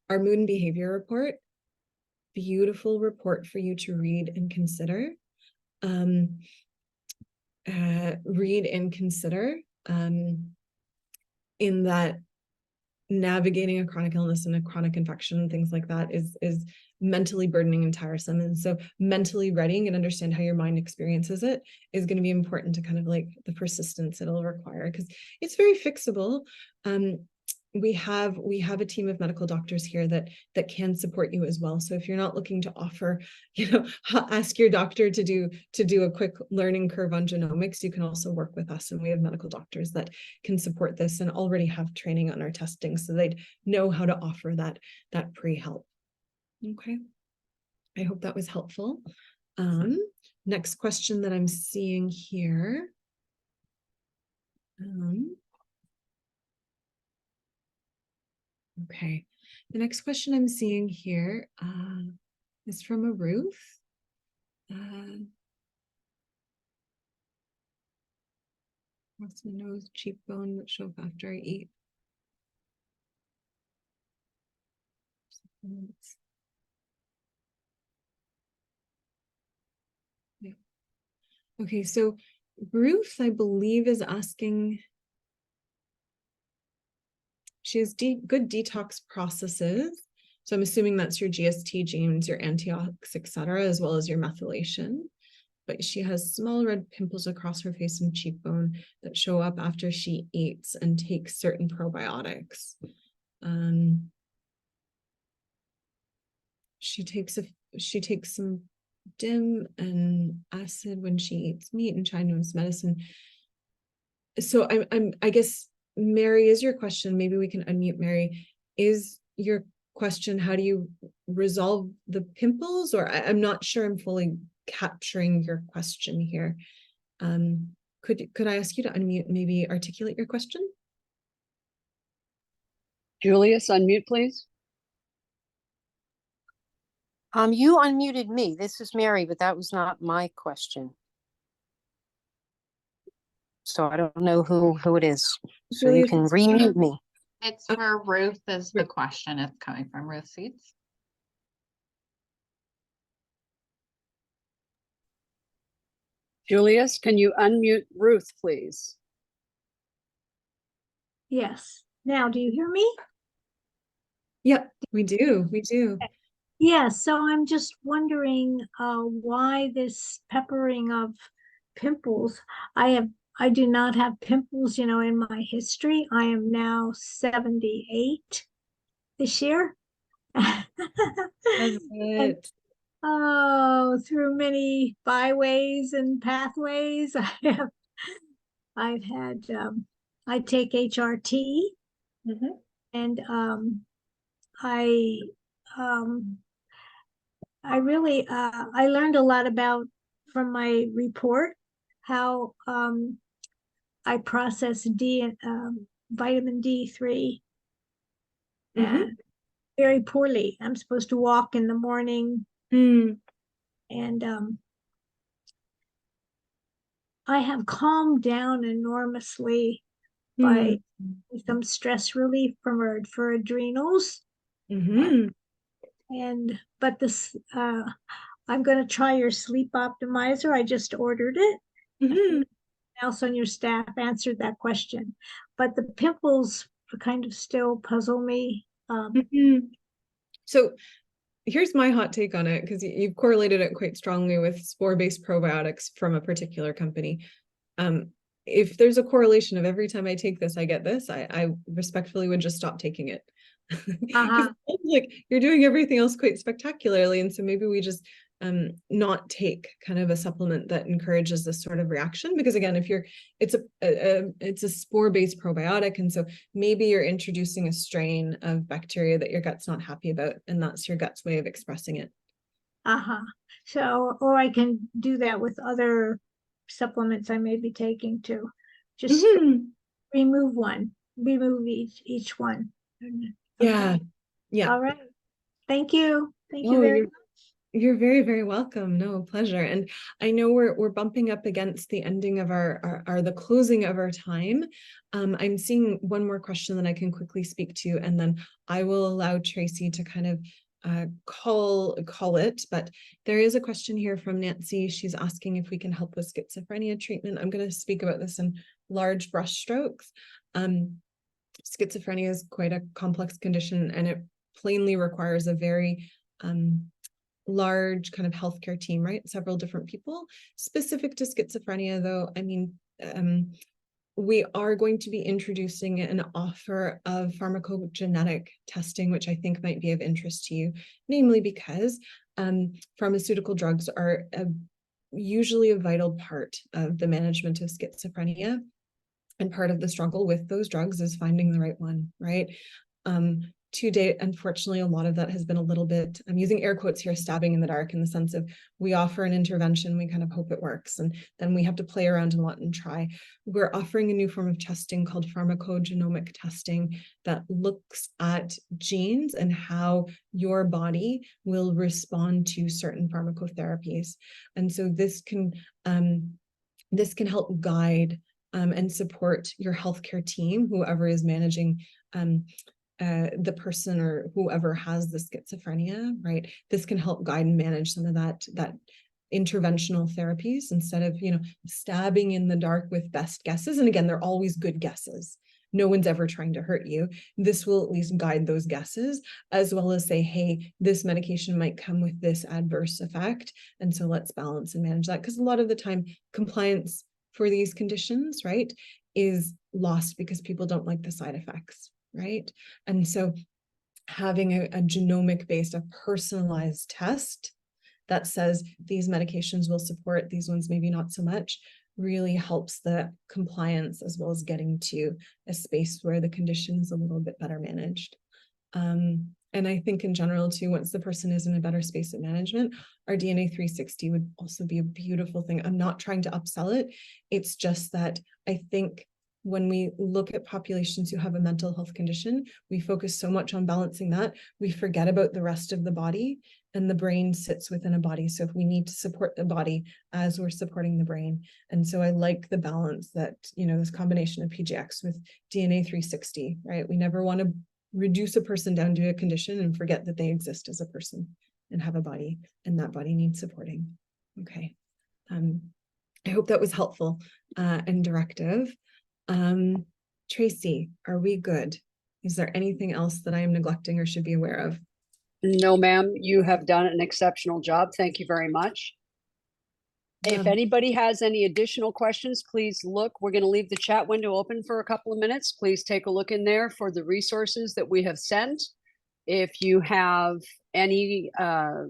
Our mood and behavior report, beautiful report for you to read and consider. In that navigating a chronic illness and a chronic infection and things like that is mentally burdening and tiresome. And so mentally readying and understand how your mind experiences it is going to be important to kind of like the persistence it'll require, because it's very fixable. We have a team of medical doctors here that can support you as well. So if you're not looking to offer, ask your doctor to do a quick learning curve on genomics, you can also work with us. And we have medical doctors that can support this and already have training on our testing, so they'd know how to offer that pre-help. Okay. I hope that was helpful. Next question that I'm seeing here. Okay, the next question I'm seeing here is from a Ruth. What's my nose, cheekbone that show up after I eat? Yeah. Okay, so Ruth, I believe, is asking. She has good detox processes. So I'm assuming that's your GST genes, your antiox, etc., as well as your methylation. But she has small red pimples across her face and cheekbone that show up after she eats and takes certain probiotics. She takes some DIM and acid when she eats meat and Chinese medicine. So I guess, Mary, is your question, maybe we can unmute Mary, is your question, how do you resolve the pimples? Or I'm not sure I'm fully capturing your question here. Could I ask you to unmute and maybe articulate your question? Julius, unmute, please. You unmuted me. This is Mary, but that was not my question. So I don't know who it is. So you can remute me. It's for Ruth is the question. It's coming from Ruth Seeds. Julius, can you unmute Ruth, please? Yes. Now, do you hear me? Yep, we do. Yeah, so I'm just wondering why this peppering of pimples. I do not have pimples, in my history. I am now 78 this year. Love And, it. oh, through many byways and pathways, I've had, I take HRT Mhm. and, I, I really, I learned a lot about from my report, how, I process vitamin D3 Mhm. and very poorly. I'm supposed to walk in the morning Mm. and, I have calmed down enormously by some stress relief for adrenals. Mhm. And but this I'm gonna try your sleep optimizer. I just ordered it. Mhm. Else on your staff answered that question. But the pimples kind of still puzzle me. Mhm. So here's my hot take on it, because you've correlated it quite strongly with spore-based probiotics from a particular company. If there's a correlation of every time I take this, I get this, I respectfully would just stop taking it. Because like you're doing everything else quite spectacularly, and so maybe we just not take kind of a supplement that encourages this sort of reaction. Because again, if you're, it's a spore-based probiotic, and so maybe you're introducing a strain of bacteria that your gut's not happy about, and that's your gut's way of expressing it. So, or I can do that with other supplements I may be taking too. Just remove each one. Yeah. Okay. Yeah. All right. Thank you. Thank you Oh, very much. you're very, very welcome. No, pleasure. And I know we're bumping up against the ending of the closing of our time. I'm seeing one more question that I can quickly speak to, and then I will allow Tracy to kind of call it. But there is a question here from Nancy. She's asking if we can help with schizophrenia treatment. I'm going to speak about this in large brush strokes. Schizophrenia is quite a complex condition, and it plainly requires a very large kind of healthcare team, right? Several different people. Specific to schizophrenia, though, I mean, we are going to be introducing an offer of pharmacogenetic testing, which I think might be of interest to you, namely because pharmaceutical drugs are usually a vital part of the management of schizophrenia. And part of the struggle with those drugs is finding the right one, right? To date, unfortunately, a lot of that has been a little bit, I'm using air quotes here, stabbing in the dark, in the sense of we offer an intervention, we kind of hope it works, and then we have to play around a lot and try. We're offering a new form of testing called pharmacogenomic testing that looks at genes and how your body will respond to certain pharmacotherapies. And so this can help guide and support your healthcare team, whoever is managing the person or whoever has the schizophrenia, right? This can help guide and manage some of that interventional therapies, instead of, stabbing in the dark with best guesses. And again, they're always good guesses. No one's ever trying to hurt you. This will at least guide those guesses, as well as say, hey, this medication might come with this adverse effect, and so let's balance and manage that. Because a lot of the time, compliance for these conditions, right, is lost because people don't like the side effects, right? And so having a genomic based, a personalized test that says these medications will support, these ones maybe not so much, really helps the compliance, as well as getting to a space where the condition is a little bit better managed. And I think in general too, once the person is in a better space of management, our DNA 360 would also be a beautiful thing. I'm not trying to upsell it. It's just that I think when we look at populations who have a mental health condition, we focus so much on balancing that, we forget about the rest of the body, and the brain sits within a body. So if we need to support the body as we're supporting the brain. And so I like the balance that, this combination of PGX with DNA 360, right? We never want to reduce a person down to a condition and forget that they exist as a person and have a body, and that body needs supporting. Okay. I hope that was helpful and directive. Tracy, are we good? Is there anything else that I am neglecting or should be aware of? No, ma'am, you have done an exceptional job. Thank you very much. If anybody has any additional questions, please look. We're going to leave the chat window open for a couple of minutes. Please take a look in there for the resources that we have sent. If you have any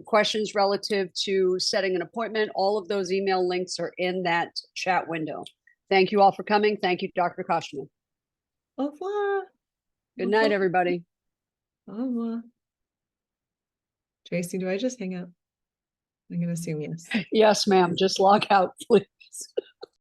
questions relative to setting an appointment, all of those email links are in that chat window. Thank you all for coming. Thank you, Dr. Koshman. Au revoir. Good night, revoir. everybody. Au revoir. Tracy, do I just hang up? I'm gonna assume yes. Yes, ma'am. Just log out, please.